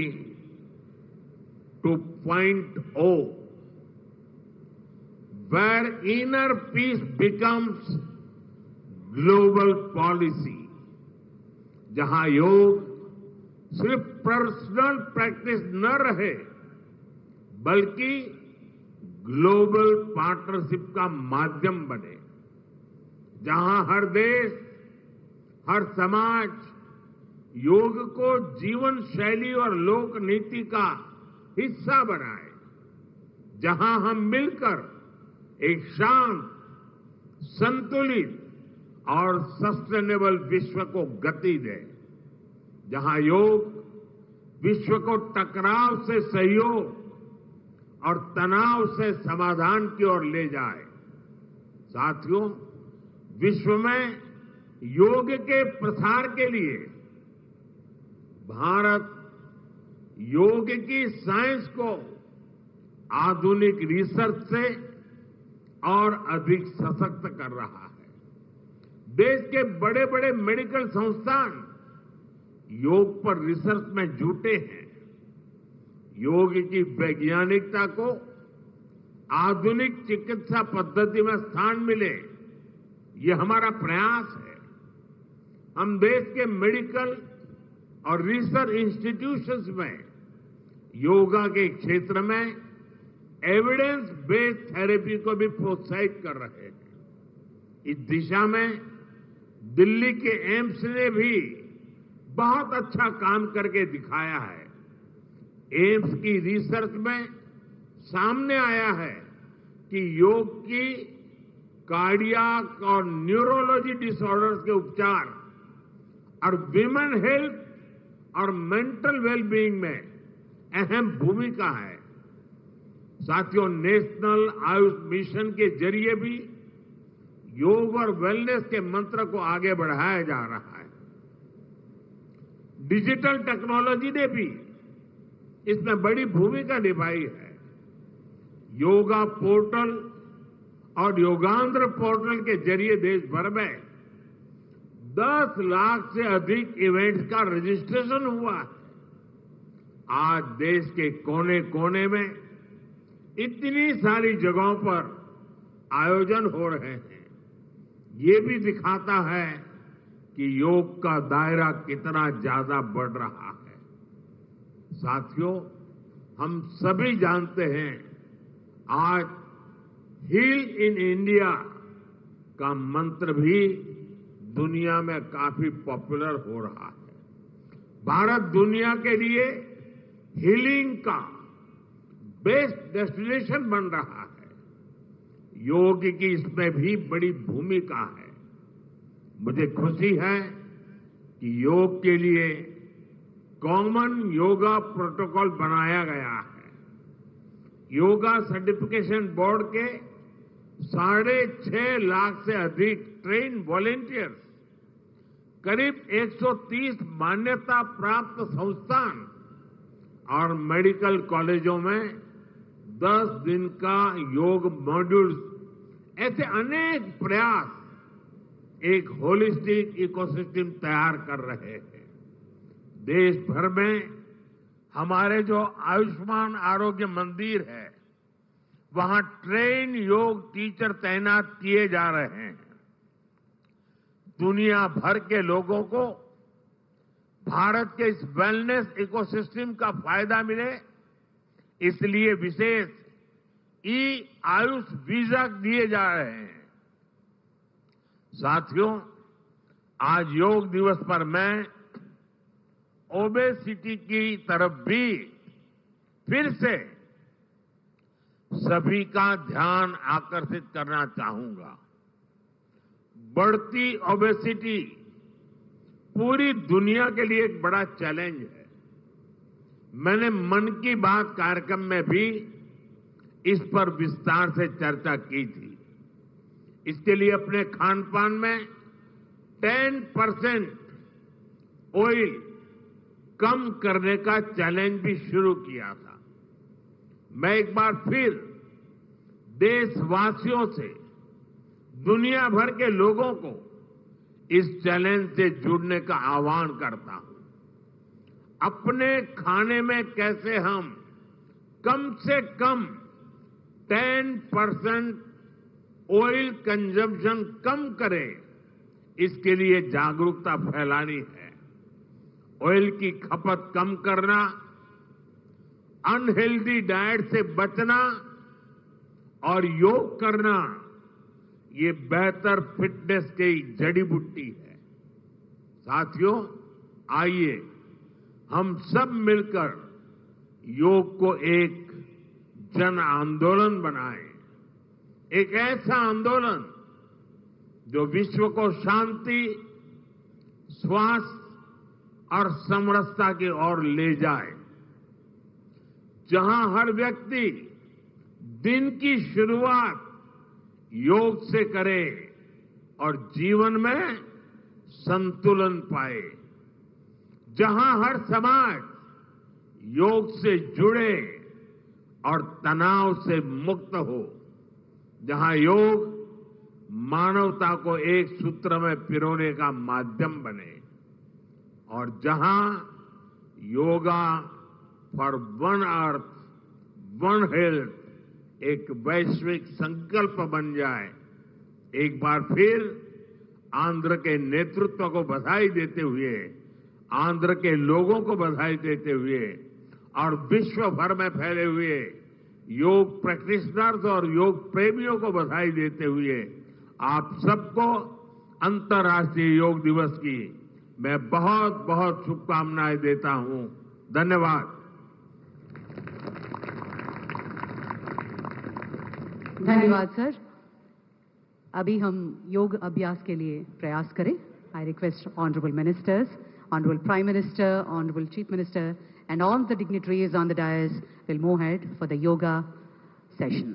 E: 2.0. where inner peace becomes global policy, जहां योग सिर्फ पर्सनल प्रैक्टिस न रहे, बल्कि ग्लोबल पार्टनरशिप का माध्यम बने, जहां हर देश, हर समाज योग को जीवन शैली और लोक नीति का हिस्सा बनाए, जहां हम मिलकर एक शांत, संतुलित और सस्टेनेबल विश्व को गति दे, जहां योग विश्व को टकराव से सहयोग और तनाव से समाधान की ओर ले जाए। साथियों, विश्व में योग के प्रसार के लिए भारत योग की साइंस को आधुनिक रिसर्च से और अधिक सशक्त कर रहा है। देश के बड़े बड़े मेडिकल संस्थान योग पर रिसर्च में जुटे हैं। योग की वैज्ञानिकता को आधुनिक चिकित्सा पद्धति में स्थान मिले, ये हमारा प्रयास है। हम देश के मेडिकल और रिसर्च इंस्टीट्यूशंस में योगा के क्षेत्र में एविडेंस बेस्ड थेरेपी को भी प्रोत्साहित कर रहे हैं। इस दिशा में दिल्ली के एम्स ने भी बहुत अच्छा काम करके दिखाया है। एम्स की रिसर्च में सामने आया है कि योग की कार्डियक और न्यूरोलॉजी डिसऑर्डर्स के उपचार और विमेन हेल्थ और मेंटल वेलबीइंग में अहम भूमिका है। साथियों, नेशनल आयुष मिशन के जरिए भी योग और वेलनेस के मंत्र को आगे बढ़ाया जा रहा है। डिजिटल टेक्नोलॉजी ने भी इसमें बड़ी भूमिका निभाई है। योगा पोर्टल और योगांध्र पोर्टल के जरिए देश भर में 10 लाख से अधिक इवेंट्स का रजिस्ट्रेशन हुआ है। आज देश के कोने कोने में इतनी सारी जगहों पर आयोजन हो रहे हैं। ये भी दिखाता है कि योग का दायरा कितना ज्यादा बढ़ रहा है। साथियों, हम सभी जानते हैं आज हील इन इंडिया का मंत्र भी दुनिया में काफी पॉपुलर हो रहा है। भारत दुनिया के लिए हीलिंग का बेस्ट डेस्टिनेशन बन रहा है। योग की इसमें भी बड़ी भूमिका है। मुझे खुशी है कि योग के लिए कॉमन योगा प्रोटोकॉल बनाया गया है। योगा सर्टिफिकेशन बोर्ड के 6.5 लाख से अधिक ट्रेन वॉलेंटियर्स, करीब 130 मान्यता प्राप्त संस्थान और मेडिकल कॉलेजों में 10 दिन का योग मॉड्यूल्स, ऐसे अनेक प्रयास एक होलिस्टिक इकोसिस्टम तैयार कर रहे हैं। देश भर में हमारे जो आयुष्मान आरोग्य मंदिर है, वहां ट्रेन योग टीचर तैनात किए जा रहे हैं। दुनिया भर के लोगों को भारत के इस वेलनेस इकोसिस्टम का फायदा मिले, इसलिए विशेष आयुष वीजा दिए जा रहे हैं। साथियों, आज योग दिवस पर मैं ओबेसिटी की तरफ भी फिर से सभी का ध्यान आकर्षित करना चाहूंगा। बढ़ती ओबेसिटी पूरी दुनिया के लिए एक बड़ा चैलेंज है। मैंने मन की बात कार्यक्रम में भी इस पर विस्तार से चर्चा की थी। इसके लिए अपने खान पान में 10% ऑयल कम करने का चैलेंज भी शुरू किया था। मैं एक बार फिर देशवासियों से, दुनिया भर के लोगों को इस चैलेंज से जुड़ने का आह्वान करता हूं। अपने खाने में कैसे हम कम से कम 10% ऑयल कंजम्पशन कम करें, इसके लिए जागरूकता फैलानी है। ऑयल की खपत कम करना, अनहेल्दी डाइट से बचना और योग करना, ये बेहतर फिटनेस की जड़ी बूटी है। साथियों, आइए हम सब मिलकर योग को एक जन आंदोलन बनाएं। एक ऐसा आंदोलन जो विश्व को शांति, स्वास्थ्य और समरसता की ओर ले जाए, जहां हर व्यक्ति दिन की शुरुआत योग से करे और जीवन में संतुलन पाए, जहां हर समाज योग से जुड़े और तनाव से मुक्त हो, जहां योग मानवता को एक सूत्र में पिरोने का माध्यम बने और जहां yoga for one earth one health एक वैश्विक संकल्प बन जाए। एक बार फिर आंध्र के नेतृत्व को बधाई देते हुए, आंध्र के लोगों को बधाई देते हुए और विश्व भर में फैले हुए योग प्रैक्टिशनर्स और योग प्रेमियों को बधाई देते हुए आप सबको अंतर्राष्ट्रीय योग दिवस की मैं बहुत बहुत शुभकामनाएं देता हूं। धन्यवाद।
A: धन्यवाद सर। अभी हम योग अभ्यास के लिए प्रयास करें। I request honourable ministers, honourable prime minister, honourable chief minister and all the dignitaries on the dais will move ahead for the yoga session.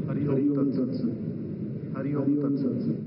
C: Hari Om तत्सत्। हरि ओम तत्सत्।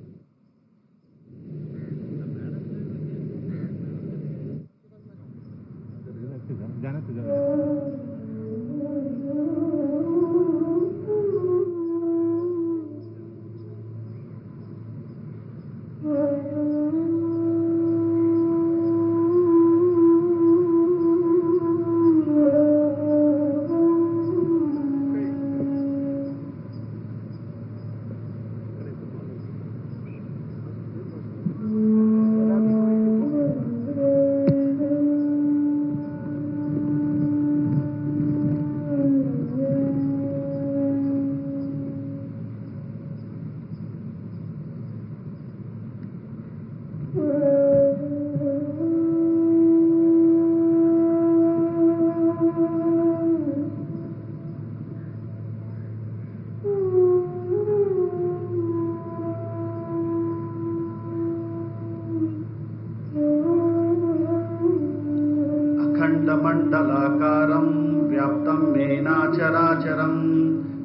F: अखण्डमण्डलाकारं व्याप्तं येन चराचरं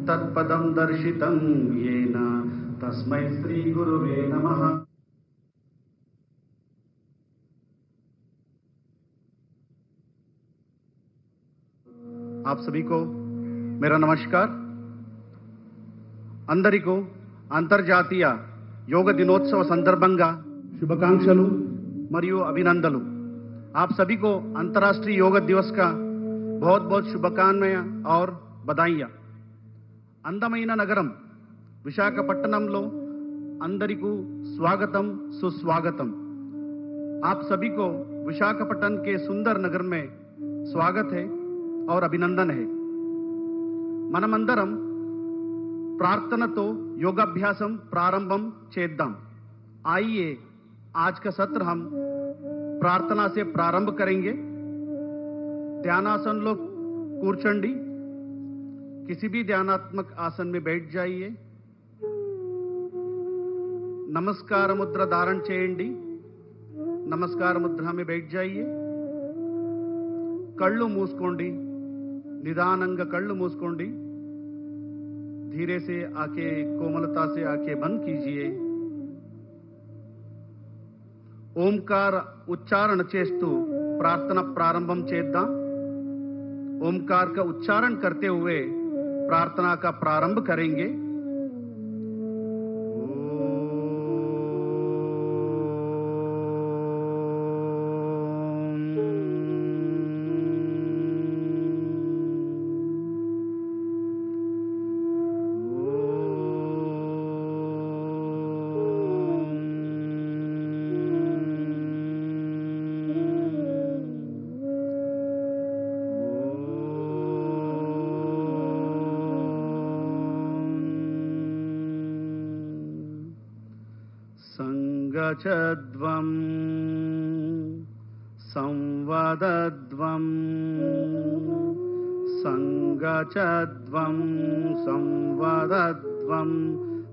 F: तत्पदं दर्शितं येन तस्मै श्रीगुरुवे नमः। आप सभी को मेरा नमस्कार। अंदरिको अंतर्जातीय योग दिनोत्सव संदर्भंगा शुभकांक्षलु मरियु अभिनंदनलु। आप सभी को अंतर्राष्ट्रीय योग दिवस का बहुत बहुत शुभकामनाएं और बधाइयां। అందమైన నగరం విశాఖపట్నంలో అందరికీ स्वागतम सुस्वागतम। आप सभी को विशाखापट्टनम के सुंदर नगर में स्वागत है और अभिनंदन है। మనమందరం प्रार्थनातो योगाभ्यासम प्रारंभम చేద్దాం। आइए आज का सत्र हम प्रार्थना से प्रारंभ करेंगे। ध्यानासन लो కూర్చోండి। किसी भी ध्यानात्मक आसन में बैठ जाइए। नमस्कार मुद्रा धारण చేయండి। नमस्कार मुद्रा में बैठ जाइए। कళ్ళు మూసుకోండి। निदानंगा कళ్ళు మూసుకోండి। धीरे से आंखें कोमलता से आंखें बंद कीजिए। ओमकार उच्चारण చేస్తూ प्रार्थना प्रारंभम చేద్దాం। ओमकार का उच्चारण करते हुए प्रार्थना का प्रारंभ करेंगे। संगचध्वं संवदध्वं संगचध्वं संवदध्वं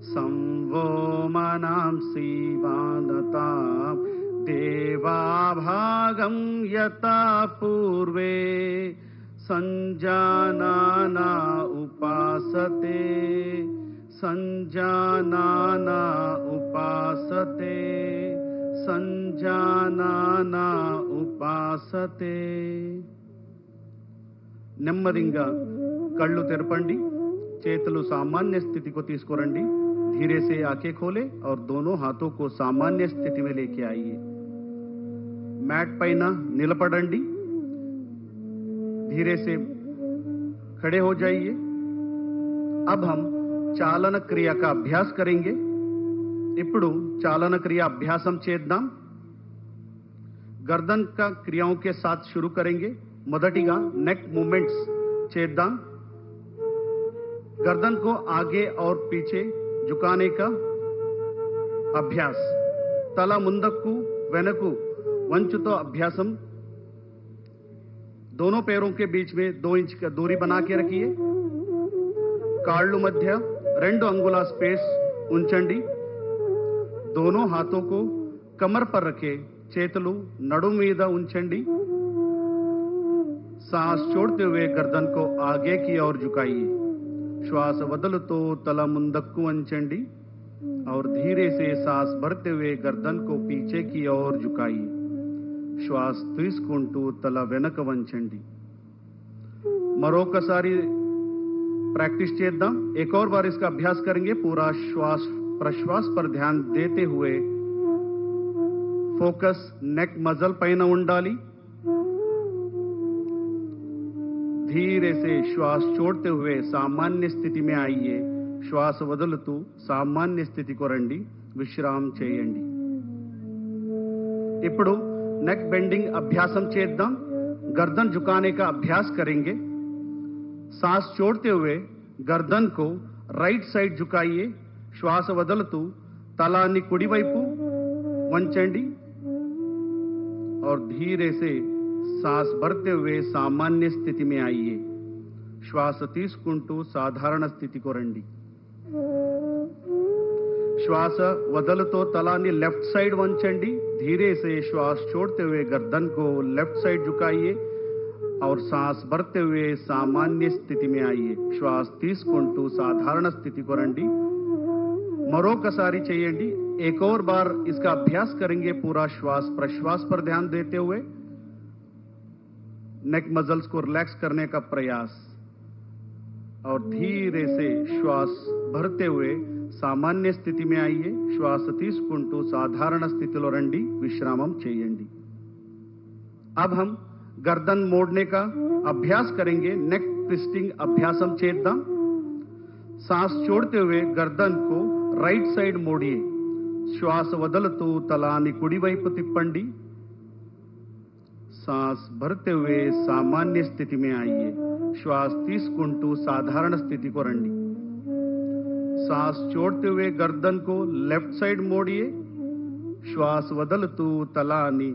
F: संवो मनांसि वानतां देवाभागं यथा पूर्वे संजानाना उपासते संजानाना उपासते సంజానానా ఉపాసతే నెమ్మదిగా కళ్ళు తెరపండి చేతులు సామాన్య స్థితికి తీసుకురండి धीरे से आंखें खोले और दोनों हाथों को सामान्य स्थिति में लेके आइए मैट पైన నిలబడండి धीरे से खड़े हो जाइए अब हम चालन क्रिया का अभ्यास करेंगे ఇప్పుడు चालन क्रिया अभ्यासम చేద్దాం गर्दन का क्रियाओं के साथ शुरू करेंगे మొదటిగా नेक मूवमेंट्स చేద్దాం गर्दन को आगे और पीछे झुकाने का अभ्यास तला ముందకు వెనకు వంచుతో अभ्यासम दोनों पैरों के बीच में 2 इंच का दूरी बना के रखिए కాళ్ళు మధ్య 2 అంగుళాల స్పేస్ ఉంచండి दोनों हाथों को कमर पर रखे చేతులు నడుము మీద ఉంచండి सांस छोड़ते हुए गर्दन को आगे की ओर झुकाइए श्वास वदलतो तल मुंदक्कु వంచండి और धीरे से सांस भरते हुए गर्दन को पीछे की ओर झुकाइए श्वास తీసుకుంటూ తల వెనక వంచండి మరొకసారి प्रैक्टिस చేద్దాం एक और बार इसका अभ्यास करेंगे पूरा श्वास प्रश्वास पर ध्यान देते हुए फोकस नेक मसल పైన ఉండాలి धीरे से श्वास छोड़ते हुए सामान्य स्थिति में आइए श्वास వదులుతూ सामान्य स्थितिకి రండి విశ్రామం చేయండి ఇప్పుడు नेक बेंडिंग अभ्यासम చేద్దాం गर्दन झुकाने का अभ्यास करेंगे सांस छोड़ते हुए गर्दन को राइट साइड झुकाइए श्वास వదులుతూ తలాన్ని కుడివైపు వంచండి और धीरे से सांस भरते हुए सामान्य स्थिति में आइए श्वास తీసుకుంటూ సాధారణ స్థితికి రండి श्वास వదులుతో తలాన్ని लेफ्ट साइड వంచండి धीरे से श्वास छोड़ते हुए गर्दन को लेफ्ट साइड झुकाइए और सांस भरते हुए सामान्य स्थिति में आइए श्वास తీసుకుంటూ సాధారణ స్థితికి రండి మరొకసారి చేయండి एक और बार इसका अभ्यास करेंगे पूरा श्वास प्रश्वास पर ध्यान देते हुए नेक मसल्स को रिलैक्स करने का प्रयास और धीरे से श्वास भरते हुए सामान्य स्थिति में आइए श्वास తీసుకుంటూ సాధారణ స్థితిలో రండి విశ్రామం చేయండి अब हम गर्दन मोड़ने का अभ्यास करेंगे नेक ट्विस्टिंग अभ्यासम చేద్దాం सांस छोड़ते हुए गर्दन को राइट साइड मोड़िए श्वास వదులుతూ తలాన్ని కుడివైపు తిప్పండి सांस भरते हुए सामान्य स्थिति में आइए श्वास తీసుకుంటూ సాధారణ స్థితికి రండి सांस छोड़ते हुए गर्दन को लेफ्ट साइड मोड़िए श्वास వదులుతూ తలాన్ని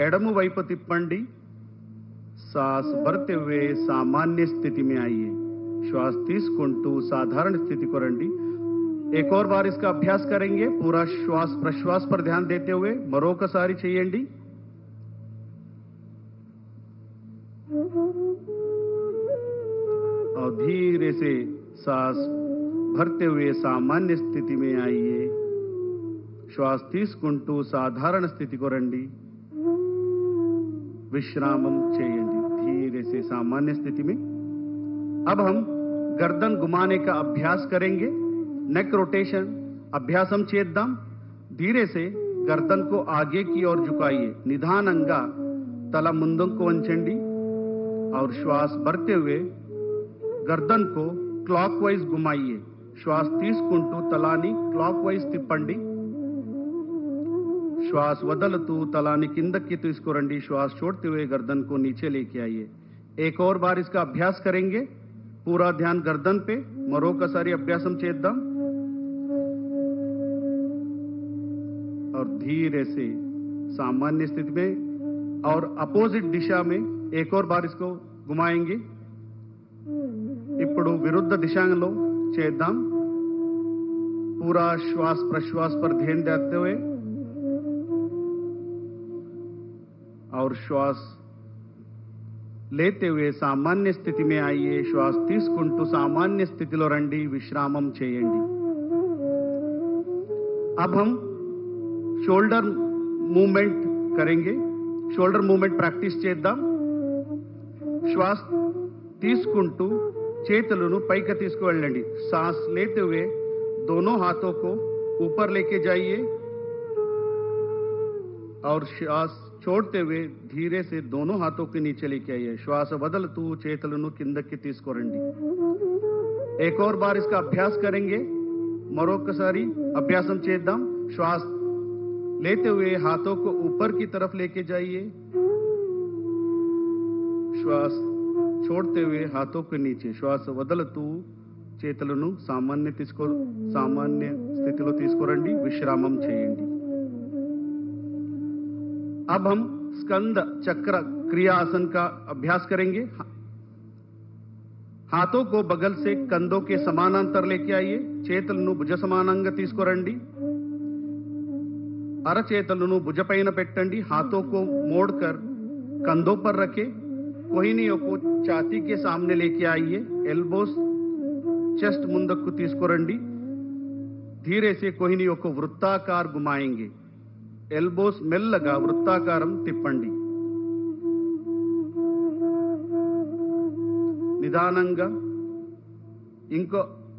F: ఎడమ వైపు తిప్పండి सांस भरते हुए सामान्य स्थिति में आइए श्वास తీసుకుంటూ साधारण स्थिति को రండి एक और बार इसका अभ्यास करेंगे पूरा श्वास प्रश्वास पर ध्यान देते हुए మరొకసారి చేయండి और धीरे से सांस भरते हुए सामान्य स्थिति में आइए श्वास తీసుకుంటూ साधारण स्थिति को రండి विश्रामम చేయండి धीरे से सामान्य स्थिति में अब हम गर्दन घुमाने का अभ्यास करेंगे नेक रोटेशन अभ्यासम చేద్దాం धीरे से गर्दन को आगे की ओर झुकाइए निधानंगा तल ముందుకు వంచండి और श्वास भरते हुए गर्दन को क्लॉकवाइज घुमाइए श्वास తీసుకుంటూ తలాన్ని क्लॉकवाइज తిప్పండి श्वास వదులుతూ తలాన్ని కిందకి తీసుకురండి श्वास छोड़ते हुए गर्दन को नीचे लेके आइए एक और बार इसका अभ्यास करेंगे पूरा ध्यान गर्दन पे మరొకసారి అభ్యాసం చేద్దాం और धीरे से सामान्य स्थिति में और अपोजिट दिशा में एक और बार इसको घुमाएंगे। ఇప్పుడు विरुद्ध दिशाలో చేద్దాం। पूरा श्वास प्रश्वास पर ध्यान देते हुए और श्वास लेते हुए सामान्य स्थिति में आइए। श्वास తీసుకుంటూ सामान्य स्थितिలో రండి, విశ్రామం చేయండి। अब हम शोल्डर मूवमेंट करेंगे। शोल्डर मूवमेंट प्रैक्टिस చేద్దాం। श्वास తీసుకుంటూ చేతులను పైకి తీసుకువెళ్ళండి। सांस लेते हुए दोनों हाथों को ऊपर लेके जाइए और श्वास छोड़ते हुए धीरे से दोनों हाथों के नीचे लेके आइए। श्वास వదలుతూ చేతులను కిందకి తీసుకురండి। एक और बार इसका अभ्यास करेंगे। మరొకసారి అభ్యాసం చేద్దాం। श्वास लेते हुए हाथों को ऊपर की तरफ लेके जाइए। श्वास छोड़ते हुए हाथों के नीचे। श्वास వదలుతూ చేతులను సామాన్య స్థితిలో తీసుకురండి, విశ్రామం చేయండి। अब हम स्कंद चक्र क्रिया आसन का अभ्यास करेंगे। हाथों को बगल से कंधों के समानांतर लेके आइए। చేతులను భుజ సమానంగా తీసుకురండి। అరచేతులను భుజపైన పెట్టండి। हाथों को मोड़कर कंधों पर रखें। कोहिनियों को छाती के सामने लेके आइए। एल्बोस चेस्ट ముందుకు తీసుకురండి। धीरे से कोहिनियों को वृत्ताकार घुमाएंगे। ఎల్బోస్ మెల్లగా వృత్తాకారం తిప్పండి। నిదానంగా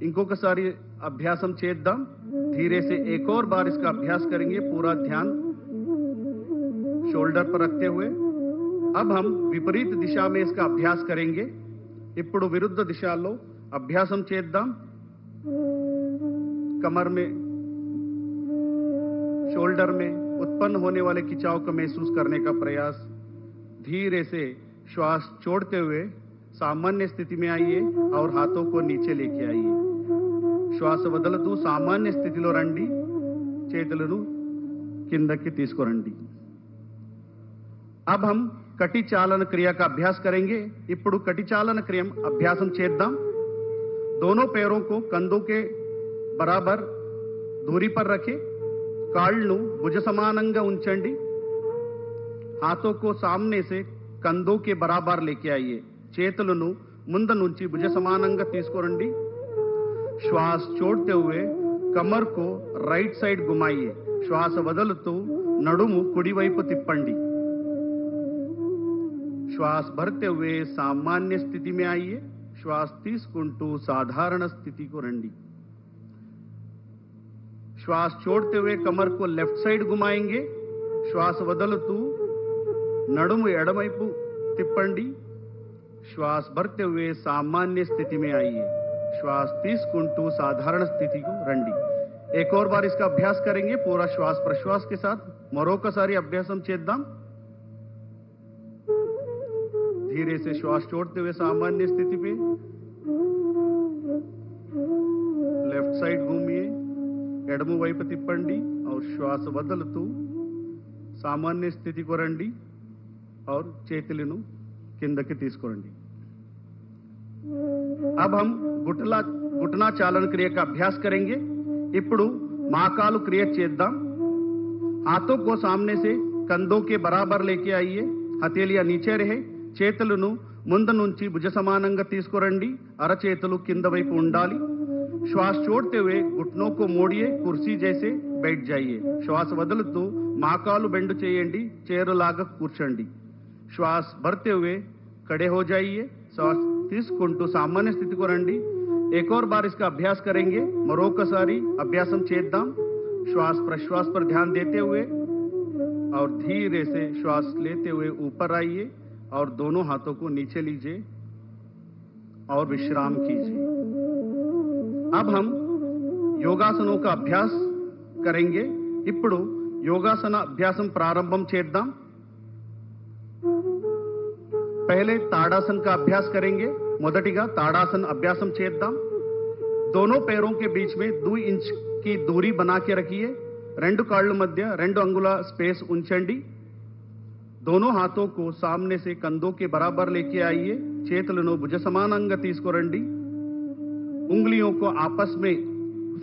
F: ఇంకొకసారి అభ్యాసం చేద్దాం। धीरे से एक और बार इसका अभ्यास करेंगे। पूरा ध्यान शोल्डर पर रखते हुए अब हम विपरीत दिशा में इसका अभ्यास करेंगे। ఇప్పుడు విరుద్ధ దిశలో అభ్యాసం చేద్దాం। कमर में शोल्डर में उत्पन्न होने वाले खिंचाव को महसूस करने का प्रयास। धीरे से श्वास छोड़ते हुए सामान्य स्थिति में आइए और हाथों को नीचे लेके आइए। श्वास వదలుతూ सामान्य స్థితిలో రండి, చేతులను కిందకి తీసుకురండి। अब हम कटी चालन क्रिया का अभ्यास करेंगे। ఇప్పుడు कटी चालन क्रिया अभ्यासम చేద్దాం। दोनों पैरों को कंधों के बराबर दूरी पर रखें। కాళ్ళను భుజ సమానంగా ఉంచండి। हाथों को सामने से कंधों के बराबर लेके आइए। చేతులను ముందు నుంచి భుజ సమానంగా తీసుకురండి। श्वास छोड़ते हुए कमर को राइट साइड घुमाइए। श्वास వదలుతూ నడుము కుడి వైపు తిప్పండి। श्वास भरते हुए सामान्य स्थिति में आइए। श्वास తీసుకుంటూ साधारण स्थिति को రండి। श्वास छोड़ते हुए कमर को लेफ्ट साइड घुमाएंगे। श्वास వదలుతూ నడుము ఎడమవైపు తిప్పండి। श्वास भरते हुए सामान्य स्थिति में आइए। श्वास తీసుకుంటూ साधारण स्थिति को రండి। एक और बार इसका अभ्यास करेंगे पूरा श्वास प्रश्वास के साथ। మరొకసారి అభ్యాసం చేద్దాం। धीरे से श्वास छोड़ते हुए सामान्य स्थिति पे लेफ्ट साइड घूमिए, ఎడమ వైపు తిప్పండి और श्वास వదలుతూ सामान्य स्थिति को రండి और చేతులను కిందకి తీసుకురండి। अब हम घुटना चालन क्रिया का अभ्यास करेंगे। ఇప్పుడు మాకాలు క్రియ చేద్దాం। हाथों को सामने से कंधों के बराबर लेके आइए। हथेलियां नीचे रहे। చేతులను ముందు నుంచి భుజ సమానంగా తీసుకురండి। అరచేతులు కింద వైపు ఉండాలి। श्वास छोड़ते हुए घुटनों को मोड़िए, कुर्सी जैसे बैठ जाइए। श्वास వదలుతూ మాకాలు బెండ్ చేయండి, చైరులాగా కూర్చోండి। श्वास भरते हुए खड़े हो जाइए। श्वास తీసుకుంటూ सामान्य स्थिति को రండి। एक और बार इसका अभ्यास करेंगे। మరొకసారి అభ్యాసం చేద్దాం। श्वास प्रश्वास पर ध्यान देते हुए और धीरे से श्वास लेते हुए ऊपर आइए और दोनों हाथों को नीचे लीजिए और विश्राम कीजिए। अब हम योगासनों का अभ्यास करेंगे। ఇప్పుడు యోగాసన అభ్యాసం ప్రారంభం చేద్దాం। पहले ताड़ासन का अभ्यास करेंगे। మొదటిగా ताड़ासन अभ्यासम చేద్దాం। दोनों पैरों के बीच में 2 इंच की दूरी बना के रखिए। రెండు కాళ్ళు మధ్య 2 अंगुल स्पेस ఉంచండి दोनों हाथों को सामने से कंधों के बराबर लेके आइए చేతులను భుజ సమానంగా తీసుకురండి उंगलियों को आपस में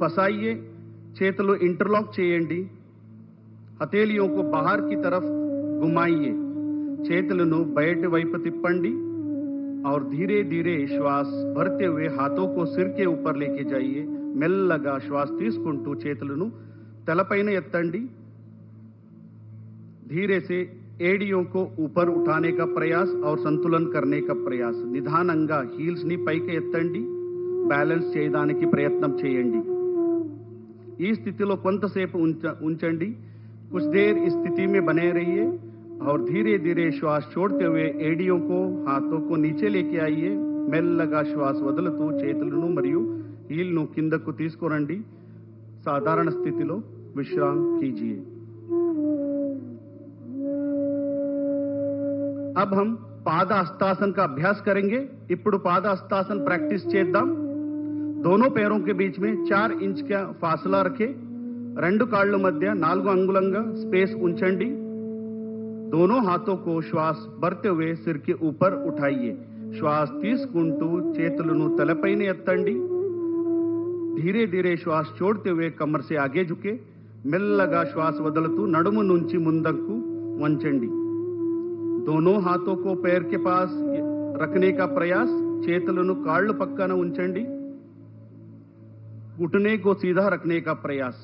F: फंसाइए చేతులు इंटरलॉक చేయండి हथेलियों को बाहर की तरफ घुमाइए చేతులను బయటి వైపు తిప్పండి और धीरे धीरे श्वास भरते हुए हाथों को सिर के ऊपर लेके जाइए మెల్లగా శ్వాస తీసుకుంటూ చేతులను तलपैन ఎత్తండి धीरे से एड़ियों को ऊपर उठाने का प्रयास और संतुलन करने का प्रयास निधानंगा हील्स नी पैके ఎత్తండి బ్యాలెన్స్ చేయడానికి ప్రయత్నం చేయండి ఈ స్థితిలో కొంతసేపు ఉంచండి कुछ देर इस स्थिति में बने रहिए और धीरे धीरे श्वास छोड़ते हुए एड़ियों को हाथों को नीचे लेके आइए మెల్లగా శ్వాస వదులుతూ చేతులను మరియు హీల్ను కిందకు తీసుకురండి సాధారణ స్థితిలో विश्राम कीजिए अब हम पाद हस्तासन का अभ्यास करेंगे ఇప్పుడు पाद हस्तासन प्रैक्टिस చేద్దాం दोनों पैरों के बीच में 4 इंच का फासला रखें రెండు కాళ్ళ మధ్య 4 अंगुलंगा स्पेस ఉంచండి दोनों हाथों को श्वास भरते हुए सिर के ऊपर उठाइए श्वास తీసుకుంటూ చేతులను తలపైన ఎత్తండి धीरे धीरे श्वास छोड़ते हुए कमर से आगे झुके మెల్లగా శ్వాస వదులుతూ నడుము నుంచి ముందుకు వంచండి दोनों हाथों को पैर के पास रखने का प्रयास చేతులను కాళ్ళు పక్కన ఉంచండి घुटने को सीधा रखने का प्रयास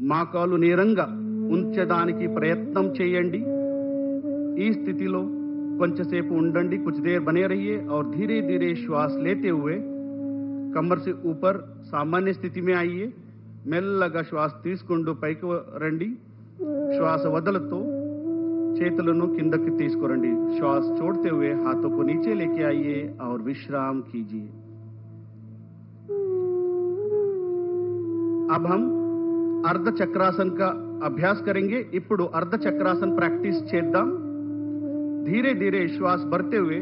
F: మోకాలు నేరంగా ఉంచడానికి ప్రయత్నం చేయండి ఈ స్థితిలో కొంచెంసేపు ఉండండి कुछ देर बने रहिए और धीरे धीरे श्वास लेते हुए कमर से ऊपर सामान्य स्थिति में आइए మెల్లగా శ్వాస తీసుకుంటూ పైకి రండి శ్వాస వదులుతూ చేతులను కిందకి తీసుకురండి श्वास छोड़ते हुए हाथों को नीचे लेके आइए और विश्राम कीजिए अब हम अर्ध चक्रासन का अभ्यास करेंगे ఇప్పుడు अर्ध चक्रासन प्रैक्टिस చేద్దాం धीरे धीरे श्वास भरते हुए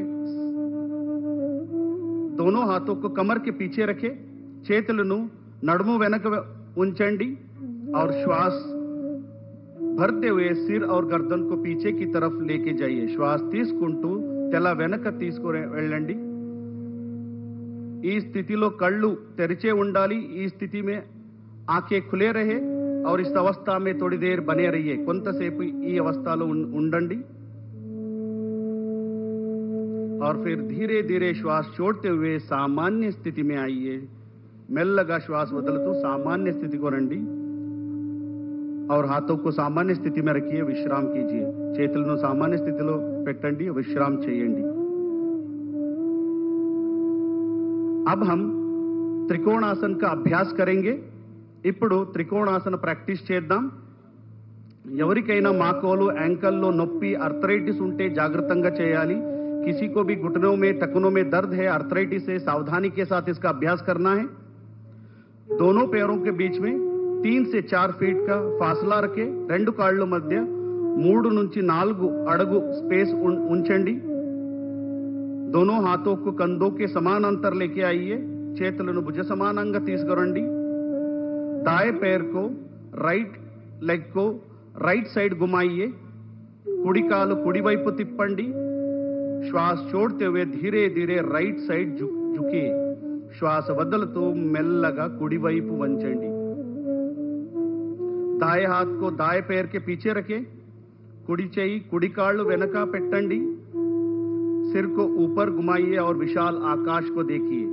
F: दोनों हाथों को कमर के पीछे रखें చేతులను నడుము వెనక ఉంచండి और श्वास भरते हुए सिर और गर्दन को पीछे की तरफ लेके जाइए श्वास తీసుకుంటూ తల వెనక తీసుకొని వెళ్ళండి ఈ స్థితిలో కళ్ళు తెరిచే ఉండాలి ఈ స్థితి में आंखें खुले रहे और इस अवस्था में थोड़ी देर बने रहिए కొంతసేపు ఈ అవస్థలో ఉండండి और फिर धीरे धीरे श्वास छोड़ते हुए सामान्य स्थिति में आइए మెల్లగా శ్వాస వదులుతూ सामान्य स्थिति को రండి और हाथों को सामान्य स्थिति में रखिए विश्राम कीजिए చేతులను सामान्य స్థితిలో పెట్టండి विश्राम చేయండి अब हम त्रिकोणासन का अभ्यास करेंगे ఇప్పుడు త్రికోణాసన ప్రాక్టీస్ చేద్దాం ఎవరికైనా మాకోలు యాంకల్లో నొప్పి ఆర్థరైటిస్ ఉంటే జాగృతంగా చేయాలి किसी को भी घुटनों में टखनों में दर्द है आर्थराइटिस है सावधानी के साथ इसका अभ्यास करना है दोनों पैरों के बीच में 3 से 4 फीट का फासला रखें రెండు కాళ్ళ మధ్య 3 నుంచి 4 అడుగు स्पेस ఉంచండి दोनों हाथों को कंधों के समान अंतर लेके आइए చేతులను భుజ సమానంగా తీసుకురండి दाएं पैर को राइट लेग को राइट साइड घुमाइए कुड़ी कालु कुड़ी వైపు తిప్పండి श्वास छोड़ते हुए धीरे धीरे राइट साइड झुकिए श्वास వదులుతూ మెల్లగా కుడి వైపు వంచండి दाएं हाथ को दाएं पैर के पीछे रखें कुड़ी చేయి కుడి కాళ్ళు వెనక పెట్టండి सिर को ऊपर घुमाइए और विशाल आकाश को देखिए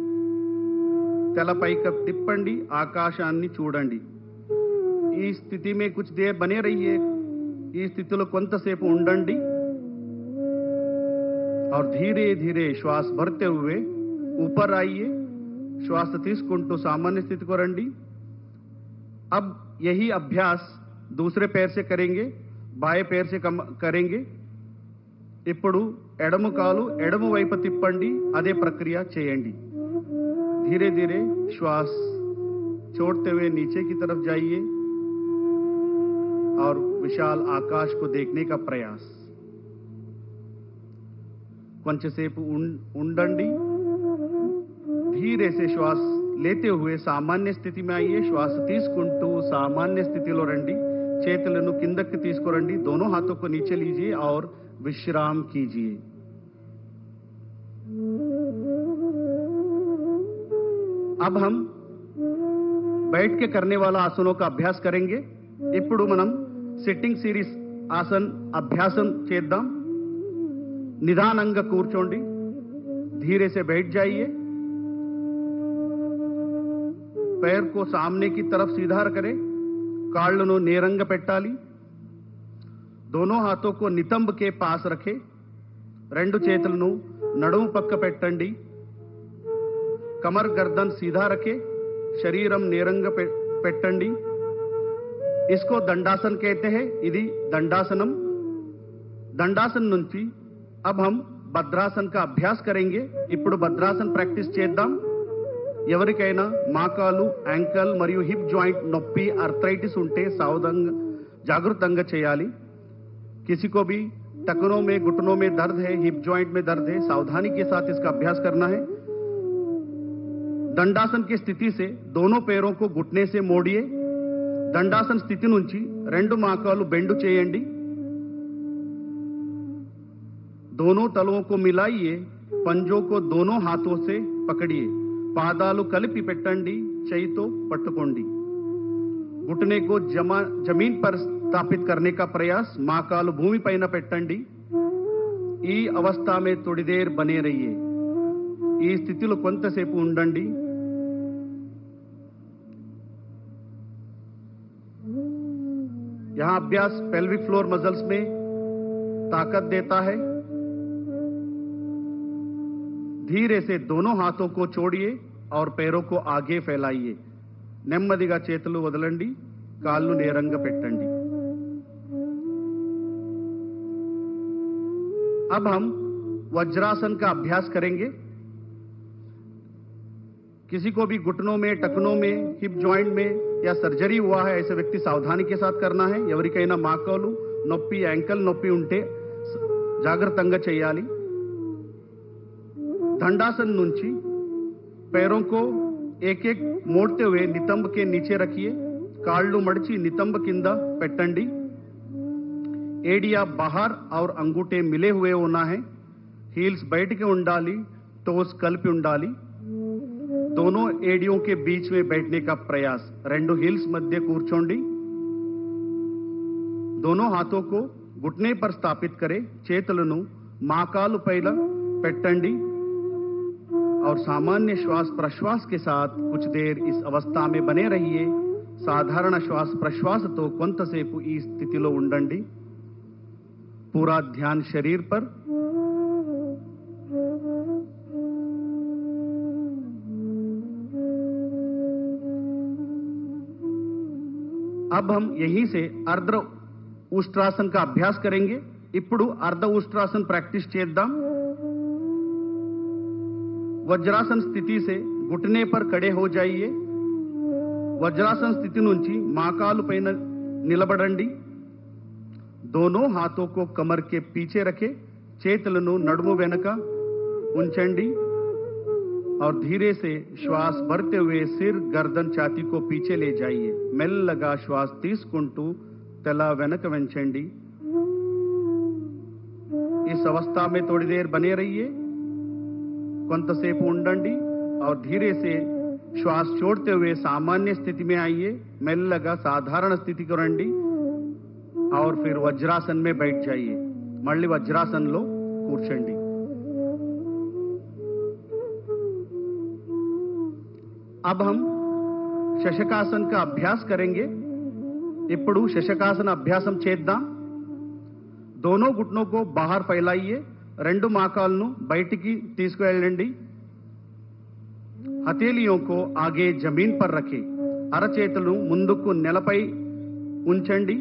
F: తల పైకి తిప్పండి ఆకాశాన్ని చూడండి ఈ స్థితి में कुछ देर बने रहिए ఈ స్థితిలో కొంతసేపు ఉండండి और धीरे धीरे श्वास भरते हुए ऊपर आइए श्वास తీసుకుంటూ सामान्य स्थिति को రండి अब यही अभ्यास दूसरे पैर से करेंगे बाएं पैर से करेंगे ఇప్పుడు ఎడమ కాలు ఎడమ వైపు తిప్పండి అదే ప్రక్రియ చేయండి धीरे धीरे श्वास छोड़ते हुए नीचे की तरफ जाइए और विशाल आकाश को देखने का प्रयास కొంచెంసేపు ఉండండి धीरे से श्वास लेते हुए सामान्य स्थिति में आइए श्वास తీసుకుంటూ सामान्य स्थितिలో రండి చేతులను కిందకి తీసుకురండి दोनों हाथों को नीचे लीजिए और विश्राम कीजिए। अब हम बैठ के करने वाला आसनों का अभ्यास करेंगे। ఇప్పుడు మనం సిట్టింగ్ సిరీస్ ఆసన్ అభ్యాసం చేద్దాం। నిదానంగా కూర్చోండి, धीरे से बैठ जाइए, पैर को सामने की तरफ सीधा करें, కాళ్ళను నేరంగా పెట్టాలి, दोनों हाथों को नितंब के पास रखें, రెండు చేతులను నడుము పక్క పెట్టండి, कमर गर्दन सीधा रखें, शरीरम నేరంగా పెట్టండి। इसको दंडासन कहते हैं, ఇది दंडासनम। दंडासन నుంచి अब हम భద్రాసన్ का अभ्यास करेंगे। ఇప్పుడు భద్రాసన్ ప్రాక్టీస్ చేద్దాం। ఎవరికైనా మోకాలు, యాంకల్ మరియు హిప్ జాయింట్ నొప్పి, आर्थराइटिस ఉంటే సావధానంగా జాగృతంగా చేయాలి। किसी को भी टखनों में, घुटनों में दर्द है, हिप जॉइंट में दर्द है, सावधानी के साथ इसका अभ्यास करना है। दंडासन की स्थिति से दोनों पैरों को घुटने से मोड़िए। దండాసన స్థితి నుంచి రెండు మోకాలు బెండు చేయండి, दोनों तलवों को मिलाइए, पंजों को दोनों हाथों से पकड़िए, పాదాలు కలిపి పెట్టండి, చేయితో పట్టుకోండి। घुटने को जमीन पर स्थापित करने का प्रयास, మోకాలు భూమి పైన పెట్టండి। ఈ अवस्था में थोड़ी देर बने रहिए, ఈ స్థితిలో కొంతసేపు ఉండండి। यहां अभ्यास पेल्विक फ्लोर मसल्स में ताकत देता है। धीरे से दोनों हाथों को छोड़िए और पैरों को आगे फैलाइए। నెమ్మదిగా చేతులు వదలండి, కాళ్ళు నేరంగా పెట్టండి। अब हम वज्रासन का अभ्यास करेंगे। किसी को भी घुटनों में, टखनों में, हिप जॉइंट में या सर्जरी हुआ है, ऐसे व्यक्ति सावधानी के साथ करना है। ఎవరికైనా మోకాలు నొప్పి, యాంకల్ నొప్పి ఉంటే జాగ్రత్తగా చేయాలి। दंडासन నుంచి पैरों को एक एक मोड़ते हुए नितंब के नीचे रखिए, కాళ్ళు మడిచి నితంబ కింద పెట్టండి। एडिया बाहर और अंगूठे मिले हुए होना है, हील्स बैठ के ఉండాలి, टोस కలిపి ఉండాలి। दोनों एडियों के बीच में बैठने का प्रयास, రెండు हील्स मध्य కూర్చోండి। दोनों हाथों को घुटने पर स्थापित करें, చేతులను మోకాలు పైన పెట్టండి और सामान्य श्वास प्रश्वास के साथ कुछ देर इस अवस्था में बने रहिए। సాధారణ శ్వాస ప్రశ్వాసతో కొంతసేపు ఈ స్థితిలో ఉండండి। पूरा ध्यान शरीर पर। अब हम यहीं से अर्ध उष्ट्रासन का अभ्यास करेंगे। ఇప్పుడు अर्ध उष्ट्रासन प्रैक्टिस చేద్దాం। वज्रासन स्थिति से घुटने पर खड़े हो जाइए। वज्रासन स्थिति నుంచి మోకాలు పైన నిలబడండి। दोनों हाथों को कमर के पीछे रखें, చేతులను నడుము వెనుక ఉంచండి और धीरे से श्वास भरते हुए सिर, गर्दन, छाती को पीछे ले जाइए। మెల్లగా श्वास తీసుకుంటూ తల వెనుక వంచండి। इस अवस्था में थोड़ी देर बने रहिए, కొంతసేపు ఉండండి और धीरे से श्वास छोड़ते हुए सामान्य स्थिति में आइए। మెల్లగా సాధారణ స్థితికి రండి और फिर वज्रासन में बैठ जाइए। మళ్ళీ వజ్రాసనంలో కూర్చోండి। अब हम శశకాసన్ का अभ्यास करेंगे। ఇప్పుడు శశకాసన అభ్యాసం చేద్దాం। दोनों घुटनों को बाहर फैलाइए, రెండు మోకాళ్ళను బయటికి తీసుకువెళ్ళండి। हथेलियों को आगे जमीन पर रखें, అరచేతులు ముందుకు నేలపై ఉంచండి।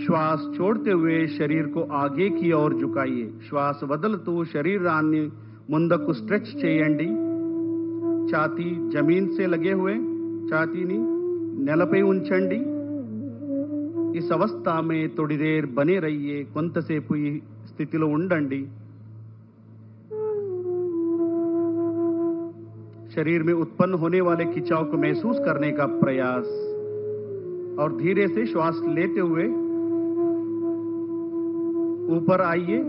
F: श्वास छोड़ते हुए शरीर को आगे की ओर झुकाइए। श्वास వదులుతూ శరీరాన్ని ముందుకు స్ట్రెచ్ చేయండి। छाती जमीन से लगे हुए, छातीని నేలపై ఉంచండి। इस अवस्था में थोड़ी देर बने रहिए, కొంతసేపు ఈ స్థితిలో ఉండండి। शरीर में उत्पन्न होने वाले खिंचाव को महसूस करने का प्रयास और धीरे से श्वास लेते हुए ऊपर आइए.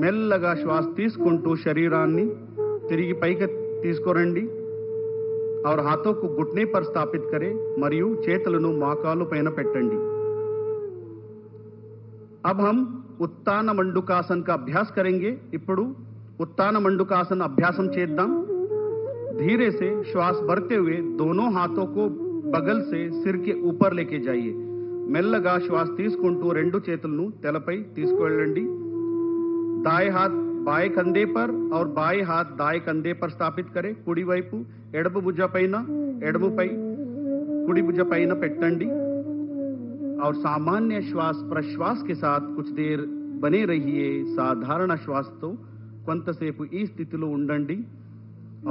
F: మెల్లగా శ్వాస తీసుకుంటూ శరీరాన్ని తిరిగి పైకి తీసుకురండి. और हाथों को घुटने पर स्थापित करें మరియు చేతులను మోకాలు పైన పెట్టండి. अब हम उत्तान मंडूकासन का अभ्यास करेंगे. ఇప్పుడు उत्तान मंडूकासन अभ्यासम చేద్దాం. धीरे से श्वास भरते हुए दोनों हाथों को बगल से सिर के ऊपर लेके जाइए. మెల్లగా శ్వాస తీసుకుంటూ రెండు చేతులను తలపై తీసుకువెళ్ళండి. दाएं हाथ बाएं कंधे पर और बाएं हाथ दाएं कंधे पर स्थापित करें. కుడి వైపు ఎడమ భుజ పైన ఎడమపై కుడి భుజ పైన పెట్టండి. और सामान्य श्वास प्रश्वास के साथ कुछ देर बने रहिए. साधारण श्वास तो కొంతసేపు ఈ స్థితిలో ఉండండి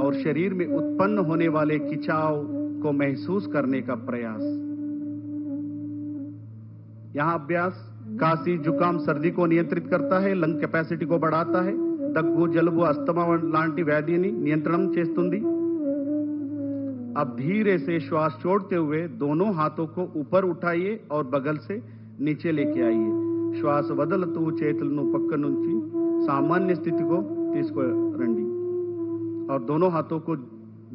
F: और शरीर में उत्पन्न होने वाले खिंचाव को महसूस करने का प्रयास. यहां अभ्यास खांसी जुकाम सर्दी को नियंत्रित करता है. లంగ్ కెపాసిటీ को बढ़ाता है. దగ్గు జలుబు అస్తమా లాంటి వ్యాధిని నియంత్రణం చేస్తుంది. अब धीरे से श्वास छोड़ते हुए दोनों हाथों को ऊपर उठाइए और बगल से नीचे लेके आइए. श्वास వదులుతూ చేతులను పక్క నుంచి सामान्य स्थिति को తీసుకురండి. और दोनों हाथों को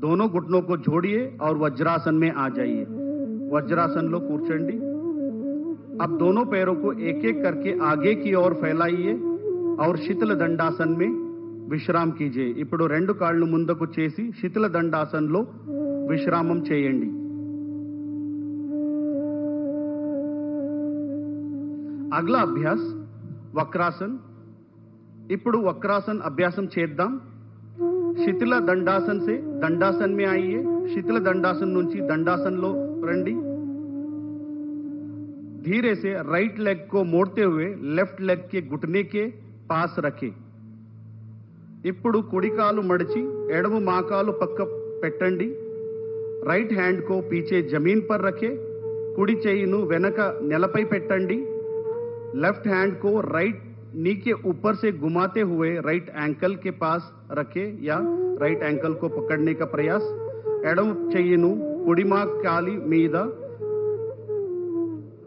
F: दोनों घुटनों को जोड़िए और वज्रासन में आ जाइए. वज्रासन लो కూర్చోండి. अब दोनों पैरों को एक एक करके आगे की ओर फैलाइए और शीतल दंडासन में విశ్రామం कीजिए. ఇప్పుడు రెండు కాళ్ళు ముందుకు చేసి శీతల దండాసనలో విశ్రామం చేయండి. అగలా అభ్యాస్ వక్రాసన్. ఇప్పుడు వక్రాసన్ అభ్యాసం చేద్దాం. శీతల దండాసన్ से दंडासन में आइए. శీతల దండాసన్ నుంచి దండాసనలో రండి. धीरे से राइट लेग को मोड़ते हुए लेफ्ट लेग के घुटने के पास रखें. ఇప్పుడు కుడి కాలు మడిచి ఎడమ మోకాలు పక్క పెట్టండి. राइट हैंड को पीछे जमीन पर रखें. కుడి చేయిను వెనక నేలపై పెట్టండి. लेफ्ट हैंड को राइट नी के ऊपर से घुमाते हुए राइट एंकल के पास रखें या राइट एंकल को पकड़ने का प्रयास. ఎడమ చేయిను కుడి మోకాలి మీద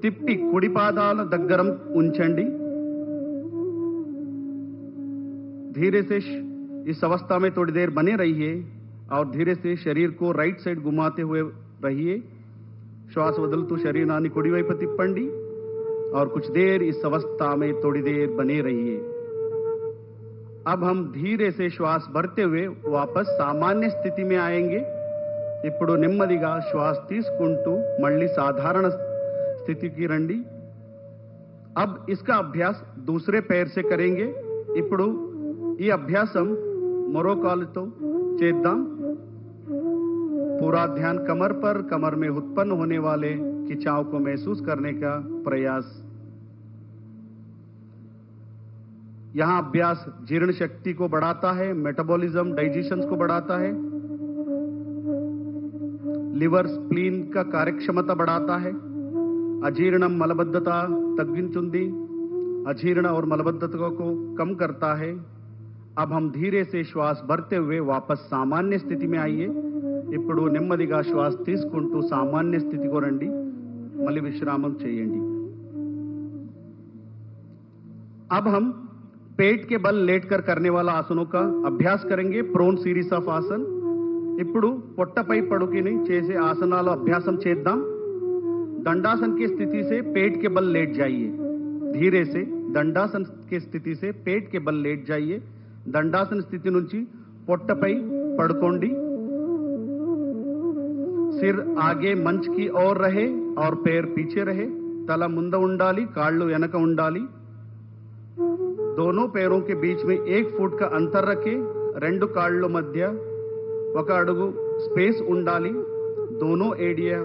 F: తిప్పి కుడి పాదాల దగ్గర ఉంచండి. धीरे से इस अवस्था में थोड़ी देर बने रहिए और धीरे से शरीर को राइट साइड घुमाते हुए रहिए. श्वास వదులుతూ శరీరాన్ని కుడి వైపు తిప్పండి और कुछ देर इस अवस्था में थोड़ी देर बने रहिए. अब हम धीरे से श्वास भरते हुए वापस सामान्य स्थिति में आएंगे. ఇప్పుడు నెమ్మదిగా శ్వాస తీసుకుంటూ మళ్ళీ సాధారణ స్థితికి రండి. अब इसका अभ्यास दूसरे पैर से करेंगे. ఇప్పుడు ఈ అభ్యాసం మరో కాలుతో చేద్దాం. पूरा ध्यान कमर पर, कमर में उत्पन्न होने वाले खिंचाव को महसूस करने का प्रयास. यहां अभ्यास जीर्ण शक्ति को बढ़ाता है, मेटाबॉलिज्म डाइजेशन को बढ़ाता है, लिवर स्प्लीन का कार्यक्षमता बढ़ाता है, अजीर्णम मलबद्धता तग्गिंचुंदी, अजीर्ण और मलबद्धता को कम करता है. अब हम धीरे से श्वास भरते हुए वापस सामान्य स्थिति में आइए. ఇప్పుడు నెమ్మదిగా శ్వాస తీసుకుంటూ సామాన్య స్థితికి రండి. మళ్ళీ విశ్రామం చేయండి. अब हम पेट के बल लेटकर करने वाला आसनों का अभ्यास करेंगे. प्रोन सीरीज ऑफ आसन. ఇప్పుడు పొట్టపై పడుకుని చేసే ఆసనాల అభ్యాసం చేద్దాం. दंडासन की स्थिति से पेट के बल लेट जाइए. धीरे से दंडासन की स्थिति से पेट के बल लेट जाइए. दंडासन स्थिति నుంచి పొట్టపై పడుకోండి. सिर आगे मंच की ओर रहे और पैर पीछे रहे. तला ముందు ఉండాలి, కాళ్ళు వెనక ఉండాలి. दोनों पैरों के बीच में 1 फुट का अंतर रखें. రెండు కాళ్ళ మధ్య 1 అడుగు స్పేస్ ఉండాలి. दोनों एड़ियां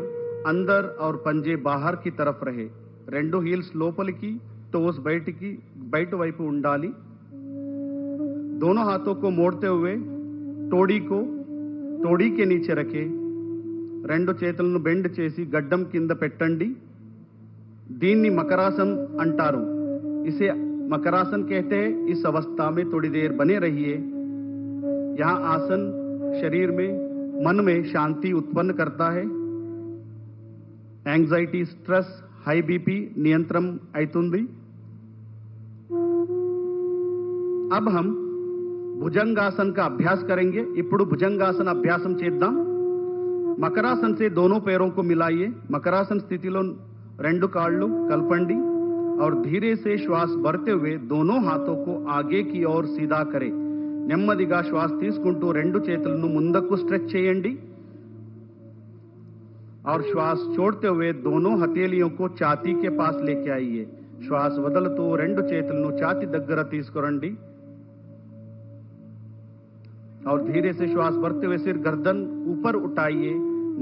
F: अंदर और पंजे बाहर की तरफ रहे. రెండు హీల్స్ లోపలికి, टोस బయట వైపు ఉండాలి. दोनों हाथों को मोड़ते हुए तोड़ी के नीचे रखें. రెండు చేతులను బెండ్ చేసి గడ్డం కింద పెట్టండి. దీన్ని మకరాసన్ అంటారు. इसे मकरासन कहते हैं. इस अवस्था में थोड़ी देर बने रहिए. यहां आसन शरीर में मन में शांति उत्पन्न करता है. యాంగ్జైటీ స్ట్రెస్ హై బీపీ నియంత్రణ అవుతుంది. अब हम भुजंगासन का अभ्यास करेंगे. ఇప్పుడు భుజంగాసన అభ్యాసం చేద్దాం. మకరాసన్ से दोनों पैरों को मिलाइए. మకరాసన్ స్థితిలో రెండు కాళ్ళు కలపండి और धीरे से श्वास भरते हुए दोनों हाथों को आगे की ओर सीधा करें. నెమ్మదిగా శ్వాస తీసుకుంటూ రెండు చేతులను ముందుకు స్ట్రెచ్ చేయండి और श्वास छोड़ते हुए दोनों हथेलियों को छाती के पास लेके आइए. श्वास వదులుతూ రెండు చేతులను ఛాతీ దగ్గర తీసుకురండి और धीरे से श्वास भरते हुए सिर गर्दन ऊपर उठाइए.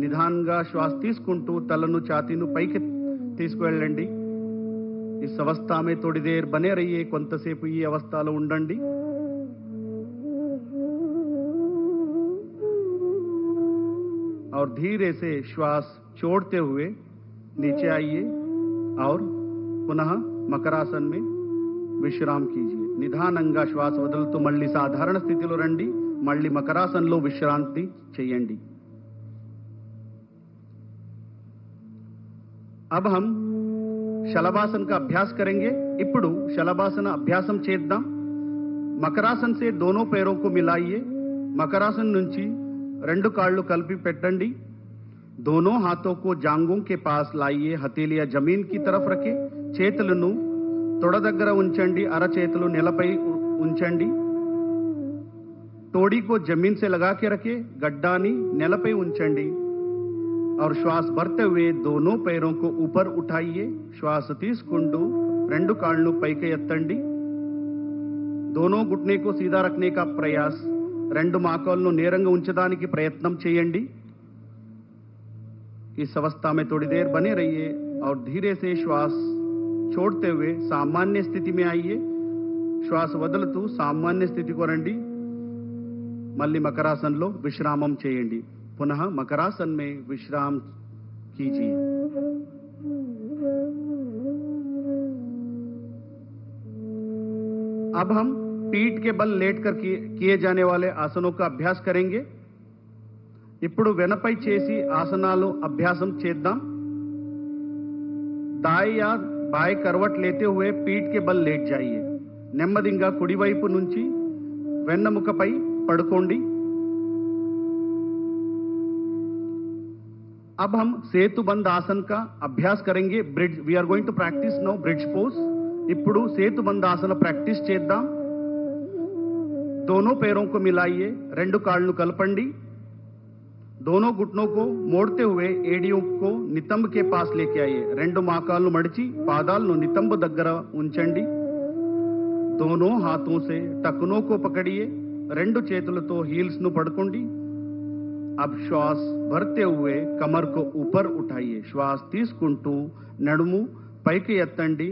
F: నిదానంగా శ్వాస తీసుకుంటూ తలను ఛాతీను పైకి తీసుకువెళ్ళండి. इस अवस्था में थोड़ी देर बने रहिए. కొంతసేపు ఈ అవస్థలో ఉండండి. और धीरे से श्वास छोड़ते हुए नीचे आइए और पुनः మకరాసన్ में విశ్రామ్ कीजिए. నిదానంగా శ్వాస వదులుతూ మళ్ళీ సాధారణ స్థితిలో రండి. మళ్ళీ మకరాసన్లో విశ్రాంతి చేయండి. अब हम శలభాసన్ का अभ्यास करेंगे. ఇప్పుడు శలభాసన అభ్యాసం చేద్దాం. మకరాసన్ से दोनों पैरों को मिलाइए. మకరాసన్ నుంచి రెండు కాళ్ళు కలిపి పెట్టండి. दोनों हाथों को जांघों के पास लाइए. हथेलियां जमीन की तरफ रखें. చేతులను తొడ దగ్గర ఉంచండి. అరచేతులు నేలపై ఉంచండి. तोड़ी को जमीन से लगा के रखे. गड्डानी नेलपై ఉంచండి और श्वास भरते हुए दोनों पैरों को ऊपर उठाइए. श्वास తీసుకుంటూ రెండు కాళ్ళను పైకి ఎత్తండి. दोनों घुटने को सीधा रखने का प्रयास. రెండు మోకాళ్ళను నేరంగా ఉంచడానికి ప్రయత్నం చేయండి. इस अवस्था में थोड़ी देर बने रहिए और धीरे से श्वास छोड़ते हुए सामान्य स्थिति में आइए. श्वास వదులుతూ సామాన్య స్థితికి రండి. మళ్ళీ మకరాసన్లో విశ్రామం చేయండి. पुनः मकरासन में विश्राम कीजिए. अब हम पीठ के बल लेटकर किए जाने वाले आसनों का अभ्यास करेंगे. ఇప్పుడు వెనపై చేసి ఆసనాలు అభ్యాసం చేద్దాం. दाएं या बाएं करवट लेते हुए पीठ के बल लेट जाइए. నెమ్మదిగా కుడివైపు నుంచి వెన్నెముకపై పడుకోండి. अब हम సేతుబంధ ఆసన్ का अभ्यास करेंगे. Bridge we are going to practice now bridge pose. ఇప్పుడు సేతుబంధ ఆసన ప్రాక్టీస్ చేద్దాం. दोनों पैरों को मिलाइए. రెండు కాళ్ళను కలపండి. दोनों घुटनों को मोड़ते हुए एड़ियों को नितंब के पास लेके आइए. రెండు మోకాళ్ళను మడిచి పాదాలను నితంబు దగ్గర ఉంచండి. दोनों हाथों से टखनों को पकड़िए. రెండు చేతులతో హీల్స్ ను పట్టుకోండి. अब श्वास भरते हुए कमर को ऊपर उठाइए. श्वास తీసుకుంటూ నడుము పైకి ఎత్తండి.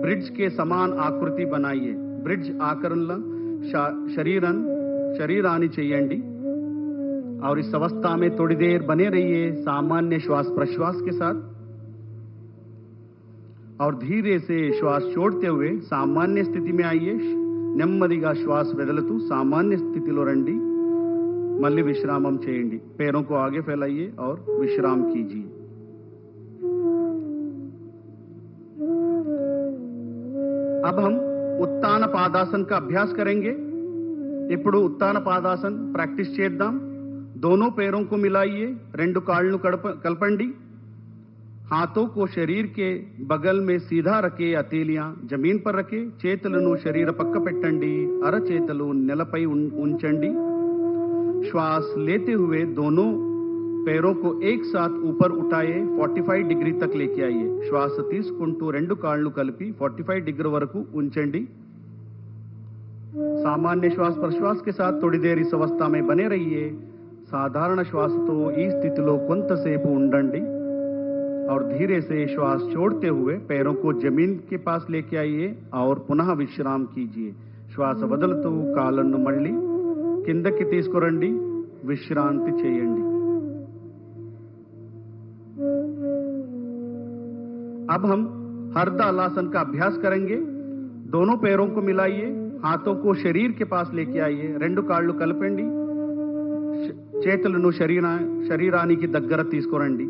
F: ब्रिज के समान आकृति बनाइए. ब्रिज आकरणला शरीरानी చేయండి. और इस अवस्था में थोड़ी देर बने रहिए सामान्य श्वास प्रश्वास के साथ और धीरे से श्वास छोड़ते हुए सामान्य स्थिति में आइए. నెమ్మదిగా శ్వాస వదులుతూ సామాన్య స్థితిలో రండి. మళ్ళీ విశ్రామం చేయండి. पैरों को आगे फैलाइए और विश्राम कीजिए. अब हम उत्तान पादासन का अभ्यास करेंगे. ఇప్పుడు उत्तान पादासन प्रैक्टिस చేద్దాం. दोनों पैरों को मिलाइए. రెండు కాళ్ళను కలపండి. हाथों को शरीर के बगल में सीधा रखे. हथेलियां जमीन पर रखे. చేతులను శరీర పక్క పెట్టండి. అరచేతులు నేలపై ఉంచండి. श्वास लेते हुए दोनों पैरों को एक साथ ऊपर उठाए. 45 डिग्री तक लेके आइए. श्वास తీసుకుంటూ రెండు కాళ్ళు కలిపి 45 डिग्री వరకు ఉంచండి. सामान्य श्वास प्रश्वास के साथ थोड़ी देर इस अवस्था में बने रहिए. సాధారణ శ్వాసతో ఈ స్థితిలో కొంతసేపు ఉండండి और धीरे से श्वास छोड़ते हुए पैरों को जमीन के पास लेके आइए और पुनः विश्राम कीजिए. श्वास వదులుతూ కాళ్ళను మళ్ళీ కిందకి తీసుకురండి. విశ్రాంతి చేయండి. अब हम हरदालासन का अभ्यास करेंगे. दोनों पैरों को मिलाइए. हाथों को शरीर के पास लेके आइए. రెండు కాళ్ళు కలపండి. చేతులను శరీరానికి దగ్గర తీసుకురండి.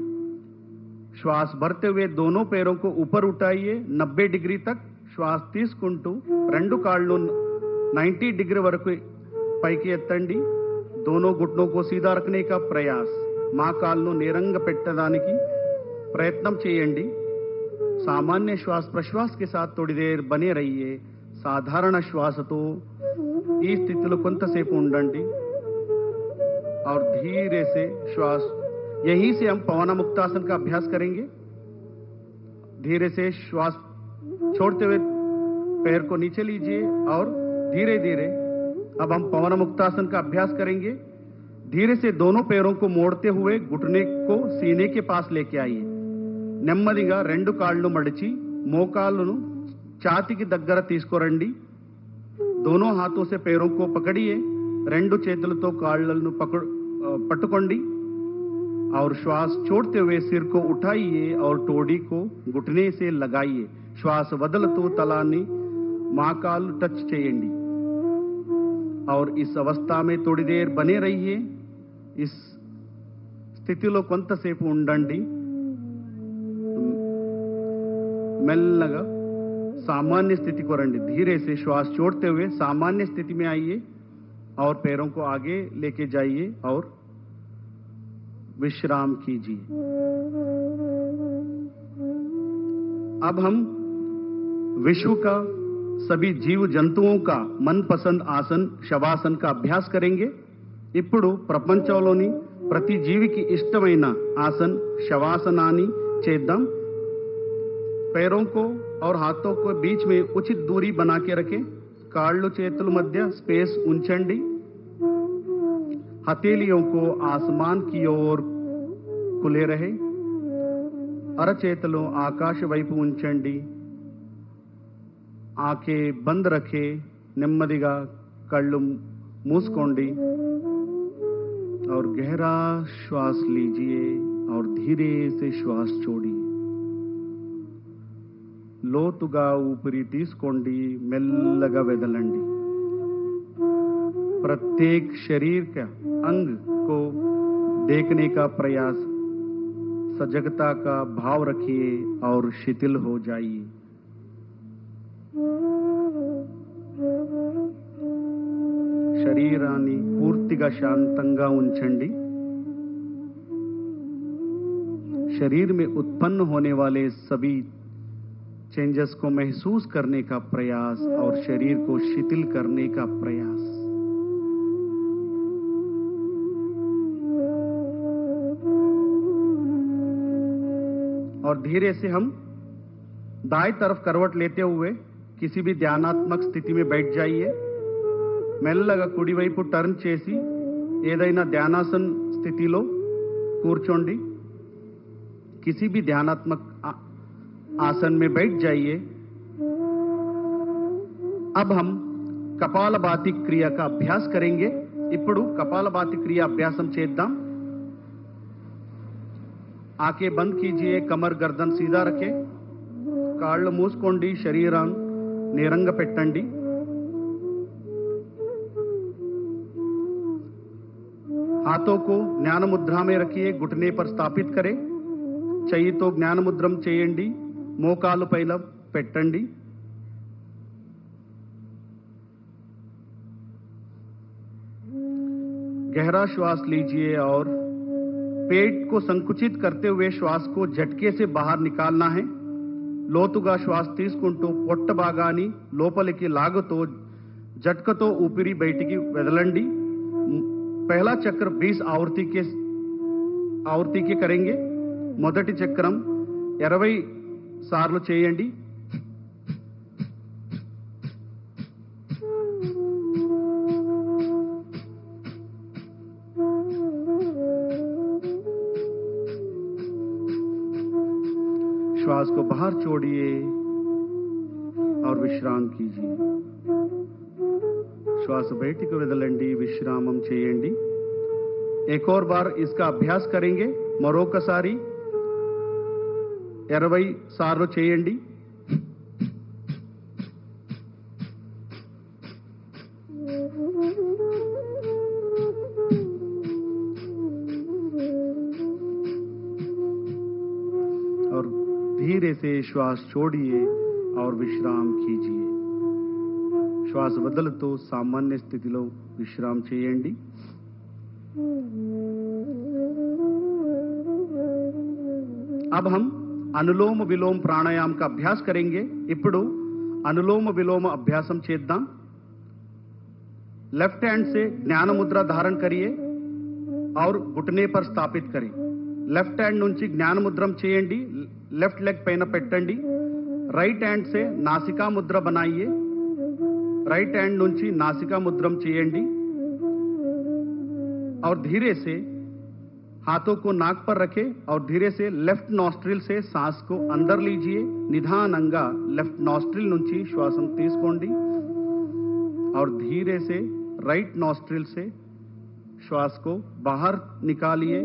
F: श्वास भरते हुए दोनों पैरों को ऊपर उठाइए 90 डिग्री तक श्वास తీసుకుంటూ రెండు కాళ్ళు 90 डिग्री వరకు పైకి ఎత్తండి दोनों घुटनों को सीधा रखने का प्रयास మా కాళ్ళను నేరంగా పెట్టడానికి ప్రయత్నం చేయండి सामान्य श्वास प्रश्वास के साथ थोड़ी देर बने रहिए साधारण श्वासतो ఈ స్థితిలో కొంతసేపు ఉండండి और धीरे से श्वास यहीं से हम पवन मुक्तासन का अभ्यास करेंगे धीरे से श्वास छोड़ते हुए पैर को नीचे लीजिए और धीरे धीरे अब हम पवन मुक्तासन का अभ्यास करेंगे धीरे से दोनों पैरों को मोड़ते हुए घुटने को सीने के पास लेके आइए నెమ్మదిగా రెండు కాళ్ళు మడిచి మోకాళ్ళను ఛాతీకి దగ్గర తీసుకురండి दोनों हाथों से पैरों को पकड़िए రెండు చేతులతో కాళ్ళను पట్టుకోండి और श्वास छोड़ते हुए सिर को उठाइए और टोडी को घुटने से लगाइए श्वास వదులుతూ తలాన్ని మోకాలు टच చేయండి और इस अवस्था में थोड़ी देर बने रहिए इस స్థితిలో కొంతసేపు ఉండండి మెల్లగా सामान्य स्थिति को रंडी धीरे से श्वास छोड़ते हुए सामान्य स्थिति में आइए और पैरों को आगे लेके जाइए और विश्राम कीजिए अब हम विश्व का सभी जीव जंतुओं का मनपसंद आसन शवासन का अभ्यास करेंगे ఇప్పుడు ప్రపంచంలోని ప్రతి జీవికి ఇష్టమైన ఆసన్ శవాసనాన్ని చేద్దాం पैरों को और हाथों को बीच में उचित दूरी बना के रखें काళ్ళు చేతుల మధ్య स्पेस ఉంచండి हथेलियों को आसमान की ओर खुले रहे అరచేతులు ఆకాశ వైపు ఉంచండి आंखें बंद रखे నెమ్మదిగా కళ్ళు మూసుకోండి और गहरा श्वास लीजिए और धीरे से श्वास छोड़िए లోతుగా ఊపిరి తీసుకోండి మెల్లగా వదలండి प्रत्येक शरीर का अंग को देखने का प्रयास सजगता का भाव रखिए और शिथिल हो जाइए శరీరాన్ని పూర్తిగా శాంతంగా ఉంచండి शरीर में उत्पन्न होने वाले सभी चेंजेस को महसूस करने का प्रयास और शरीर को शिथिल करने का प्रयास और धीरे से हम दाएं तरफ करवट लेते हुए किसी भी ध्यानात्मक स्थिति में बैठ जाइए మెల్లగా కుడి వైపు టర్న్ చేసి ఏదైనా ధ్యానాసన స్థితిలో కూర్చోండి किसी भी ध्यानात्मक आसन में बैठ जाइए अब हम कपालभाति क्रिया का अभ्यास करेंगे ఇప్పుడు कपालभाति क्रिया अभ्यासम చేద్దాం आंखें बंद कीजिए कमर गर्दन सीधा रखें కాళ్ళు మూసుకోండి శరీరం నేరంగా పెట్టండి हाथों को ज्ञान मुद्रा में रखिए घुटने पर स्थापित करें చెయ్యితో జ్ఞాన ముద్రం చేయండి మోకాలు పైన పెట్టండి गहरा श्वास लीजिए और पेट को संकुचित करते हुए श्वास को झटके से बाहर निकालना है లోతుగా శ్వాస తీసుకుంటూ పొట్ట భాగాన్ని లోపలికి లాగుతూ झटकतो ऊपरी బయటికి వదలండి पहला चक्र 20 आवर्ती के करेंगे మొదటి చక్రం 20 సార్లు చేయండి श्वास को बाहर छोड़िए और विश्राम कीजिए श्वास బయటికి వదలండి విశ్రామం చేయండి एक और बार इसका अभ्यास करेंगे మరొకసారి 20 సార్లు చేయండి धीरे से श्वास छोड़िए और విశ్రాम कीजिए. శ్వాస వదులుతూ సామాన్య స్థితిలో విశ్రాम చేయండి. अब हम अनुलोम विलोम प्राणायाम का अभ्यास करेंगे. ఇప్పుడు अनुलोम विलोम अभ्यासम చేద్దాం. लेफ्ट हैंड से ज्ञान मुद्रा धारण करिए और घुटने पर स्थापित करें. लेफ्ट हैंड నుంచి జ్ఞాన ముద్రం చేయండి. लेफ्ट लेग పైన పెట్టండి. राइट हैंड से नासिका मुद्रा बनाइए. राइट हैंड నుంచి नासिका मुद्रम చేయండి और धीरे से हाथों को नाक पर रखें और धीरे से लेफ्ट नॉस्ट्रिल से सांस को अंदर लीजिए. निधाనంగా लेफ्ट नॉस्ट्रिल నుంచి శ్వాసం తీసుకోండి और धीरे से राइट नॉस्ट्रिल से श्वास को बाहर निकालिए.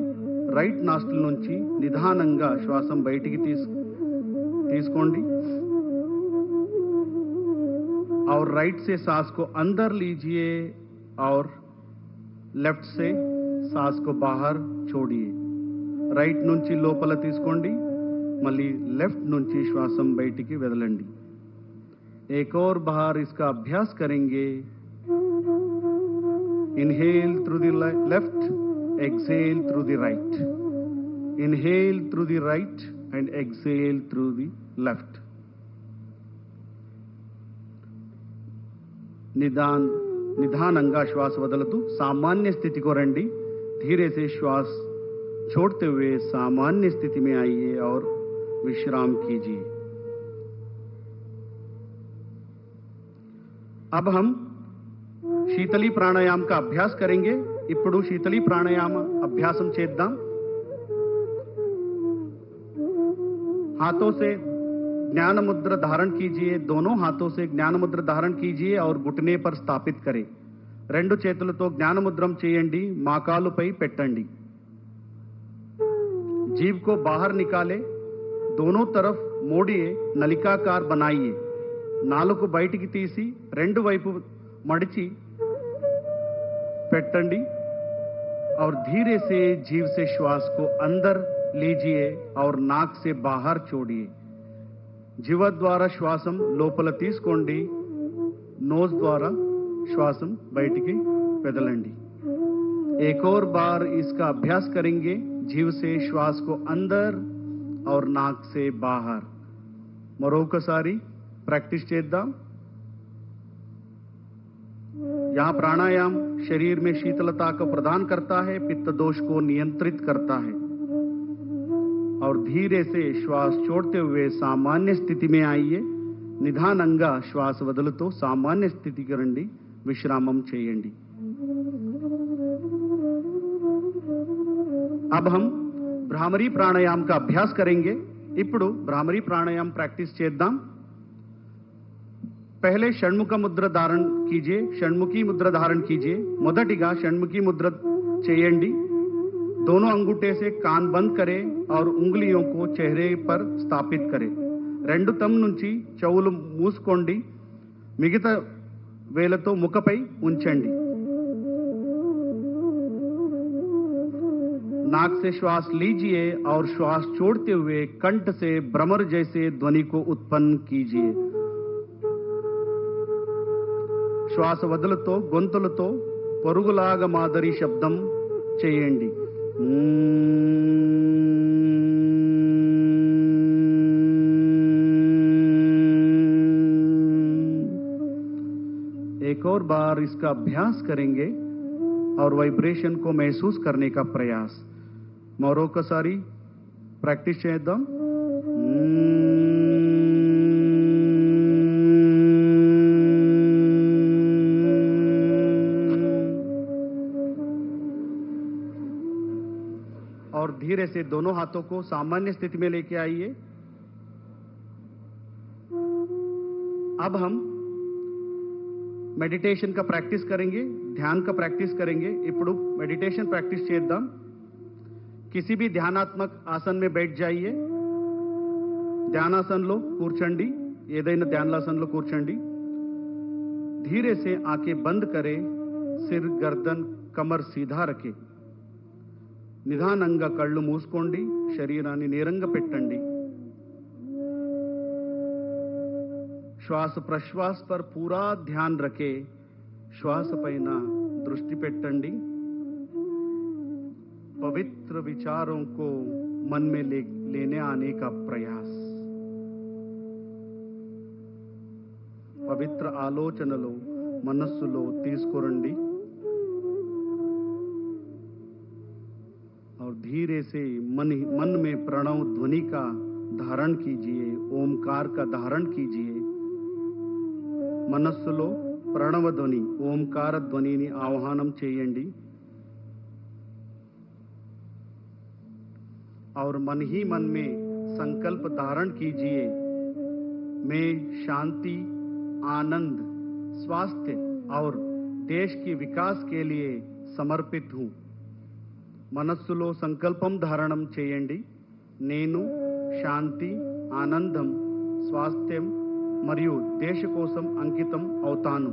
F: राइट नॉस्ट्रिल నుంచి నిధానంగా శ్వాసం బయటికి తీసుకోండి और राइट से सांस को अंदर लीजिए और लेफ्ट से सांस को बाहर छोड़िए. राइट నుంచి లోపల తీసుకోండి మళ్ళీ लेफ्ट నుంచి శ్వాసం బయటికి వదలండి. एक और बार इसका अभ्यास करेंगे. Inhale through the left, exhale through the right. Inhale through the right and exhale through the left. निधाనంగా श्वास వదులుతూ सामान्य स्थिति को రండి. धीरे से श्वास छोड़ते हुए सामान्य स्थिति में आइए और विश्राम कीजिए. अब हम शीतली प्राणायाम का अभ्यास करेंगे. ఇప్పుడు शीतली प्राणायाम अभ्यासम చేద్దాం. हाथों से ज्ञान मुद्रा धारण कीजिए. दोनों हाथों से ज्ञान मुद्रा धारण कीजिए और घुटने पर स्थापित करें. రెండు చేతులతో జ్ఞాన ముద్రం చేయండి. మోకాలుపై పెట్టండి. जीभ को बाहर निकाले. दोनों तरफ मोड़िए. नलिकाकार बनाइए. నాలుక బయటికి తీసి రెండు వైపు మడిచి పెట్టండి और धीरे से जीभ से श्वास को अंदर लीजिए और नाक से बाहर छोड़िए. జీవ ద్వారా శ్వాసం లోపల తీసుకోండి. నోస్ ద్వారా శ్వాసం బయటికి వదలండి. एक और बार इसका अभ्यास करेंगे. जीव से श्वास को अंदर और नाक से बाहर. మరొకసారి प्रैक्टिस చేద్దాం. यहां प्राणायाम शरीर में शीतलता को प्रदान करता है, पित्त दोष को नियंत्रित करता है और धीरे से श्वास छोड़ते हुए सामान्य स्थिति में आइए. నిధానంగా శ్వాస వదులుతూ సామాన్య స్థితికి రండి. విశ్రామం చేయండి. अब हम भ्रामरी प्राणायाम का अभ्यास करेंगे. ఇప్పుడు भ्रामरी प्राणायाम प्रैक्टिस చేద్దాం. पहले షణ్ముఖ ముద్ర धारण कीजिए. షణ్ముఖी मुद्रा धारण कीजिए. మొదటిగా షణ్ముఖी मुद्रा చేయండి. दोनों अंगूठे से कान बंद करें और उंगलियों को चेहरे पर स्थापित करें. రెండు తమ్ నుంచి చెవులు మూసుకోండి. మిగతా వేలతో ముఖపై ఉంచండి. नाक से श्वास लीजिए और श्वास छोड़ते हुए कंठ से भ्रमर जैसे ध्वनि को उत्पन्न कीजिए. శ్వాస వదులుతో గొంతులతో పరుగులాగా మాదిరి శబ్దం చేయండి. एक और बार इसका अभ्यास करेंगे और वाइब्रेशन को महसूस करने का प्रयास. మరొకసారి ప్రాక్టీస్ చేద్దాం. और धीरे से दोनों हाथों को सामान्य स्थिति में लेके आइए. अब हम मेडिटेशन का प्रैक्टिस करेंगे. ध्यान का प्रैक्टिस करेंगे. ఇప్పుడు मेडिटेशन प्रैक्टिस చేద్దాం. किसी भी ध्यानात्मक आसन में बैठ जाइए. ध्यानासन लो కూర్చోండి. ఏదైనా ధ్యానాసనంలో కూర్చోండి. धीरे से आंखें बंद करें. सिर गर्दन कमर सीधा रखें. నిదానంగా కళ్ళు మూసుకోండి. శరీరాన్ని నేరంగా పెట్టండి. श्वास प्रश्वास पर पूरा ध्यान रखे श्वास पैन दृष्टि पेट्टंडी पवित्र विचारों को मन में लेने आने का प्रयास పవిత్ర ఆలోచనలు మనస్సులో తీసుకురండి और धीरे से मन में प्रणव ध्वनि का धारण कीजिए ओमकार का धारण कीजिए మనస్సులో ప్రణవ ధ్వని ఓంకార ధ్వనిని ఆహ్వానం చేయండి और मन ही मन में संकल्प धारण कीजिए मैं शांति आनंद स्वास्थ्य और देश के विकास के लिए समर्पित हूं మనస్సులో సంకల్పం ధారణం చేయండి నేను శాంతి ఆనందం స్వాస్థ్యం మరియు దేశ కోసం అంకితం అవుతాను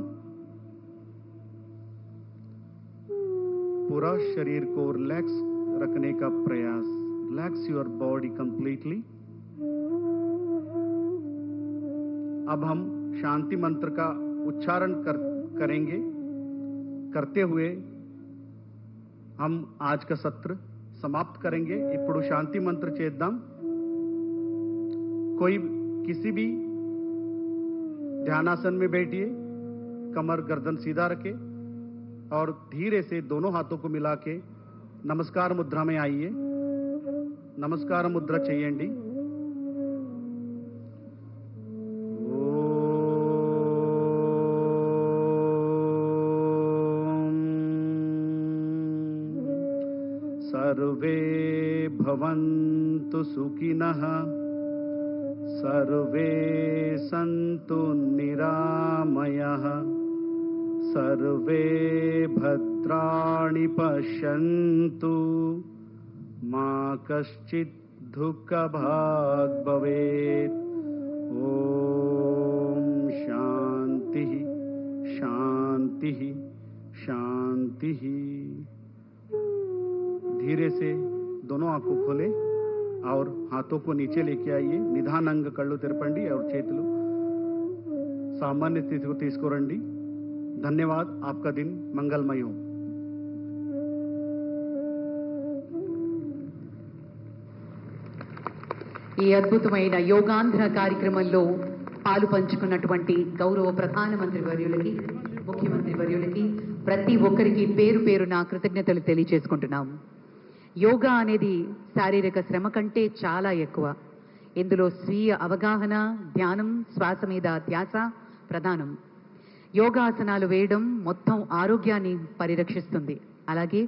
F: पूरा शरीर को रिलैक्स रखने का प्रयास रिलैक्स योर बॉडी कंप्लीटली अब हम शांति मंत्र का उच्चारण करेंगे करते हुए हम आज का सत्र समाप्त करेंगे ఇప్పుడు शांति मंत्र చేద్దాం कोई किसी भी ध्यानासन में बैठिए कमर गर्दन सीधा रखे और धीरे से दोनों हाथों को मिला के नमस्कार मुद्रा में आइए नमस्कार मुद्रा చేయండి सर्वे भवन्तु सुखिनः सर्वे सन्तु निरामयः सर्वे भद्राणि पश्यन्तु मा कश्चित् दुःखभाग् भवेत् ॐ शान्तिः शान्तिः शान्तिः धीरे से दोनों आंखों खोले और हाथों को नीचे लेके आइए निधाనంగ కళ్ళు తెరపండి और చేతులు सामान्य स्थिति को తీసుకురండి धन्यवाद आपका दिन मंगलमय हो
A: ఈ అద్భుతమైన యోగాంధ్ర కార్యక్రమంలో పాలు పంచుకున్నటువంటి గౌరవ ప్రధానమంత్రి వర్యులకి ముఖ్యమంత్రి వర్యులకి ప్రతి ఒక్కరికి పేరు పేరున కృతజ్ఞతలు తెలియజేసుకుంటున్నాం యోగా అనేది శారీరక శ్రమ కంటే చాలా ఎక్కువ ఇందులో స్వీయ అవగాహన ధ్యానం శ్వాస మీద ధ్యాస ప్రధానం యోగాసనాలు వేయడం మొత్తం ఆరోగ్యాన్ని పరిరక్షిస్తుంది అలాగే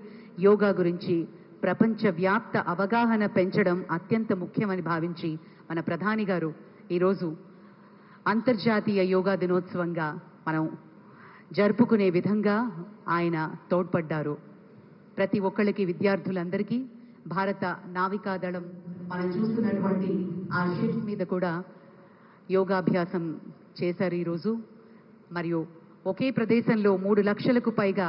A: యోగా గురించి ప్రపంచవ్యాప్త అవగాహన పెంచడం అత్యంత ముఖ్యమని భావించి మన ప్రధాని గారు ఈరోజు అంతర్జాతీయ యోగా దినోత్సవంగా మనం జరుపుకునే విధంగా ఆయన తోడ్పడ్డారు ప్రతి ఒక్కళ్ళకి విద్యార్థులందరికీ భారత నావికాదళం మనం చూస్తున్నటువంటి ఆ షిప్ మీద కూడా యోగాభ్యాసం చేశారు ఈరోజు మరియు ఒకే ప్రదేశంలో 3 లక్షలకు పైగా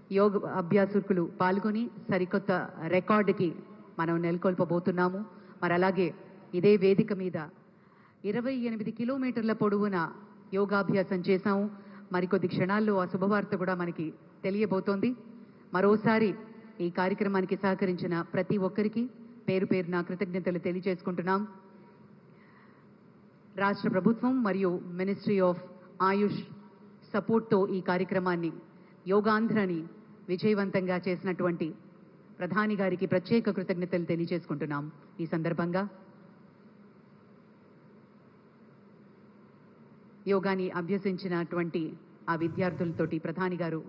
A: యోగ అభ్యాసకులు పాల్గొని సరికొత్త రికార్డుకి మనం నెలకొల్పబోతున్నాము మరి అలాగే ఇదే వేదిక మీద 28 కిలోమీటర్ల పొడవున యోగాభ్యాసం చేశాము మరికొద్ది క్షణాల్లో ఆ శుభవార్త కూడా మనకి తెలియబోతోంది మరోసారి ఈ కార్యక్రమానికి సహకరించిన ప్రతి ఒక్కరికి పేరు పేరున కృతజ్ఞతలు తెలియజేసుకుంటున్నాం రాష్ట్ర ప్రభుత్వం మరియు మినిస్ట్రీ ఆఫ్ ఆయుష్ సపోర్ట్తో ఈ కార్యక్రమాన్ని యోగాంధ్రని విజయవంతంగా చేసినటువంటి ప్రధాని గారికి ప్రత్యేక కృతజ్ఞతలు తెలియజేసుకుంటున్నాం ఈ సందర్భంగా యోగాని అభ్యసించినటువంటి ఆ విద్యార్థులతోటి ప్రధాని గారు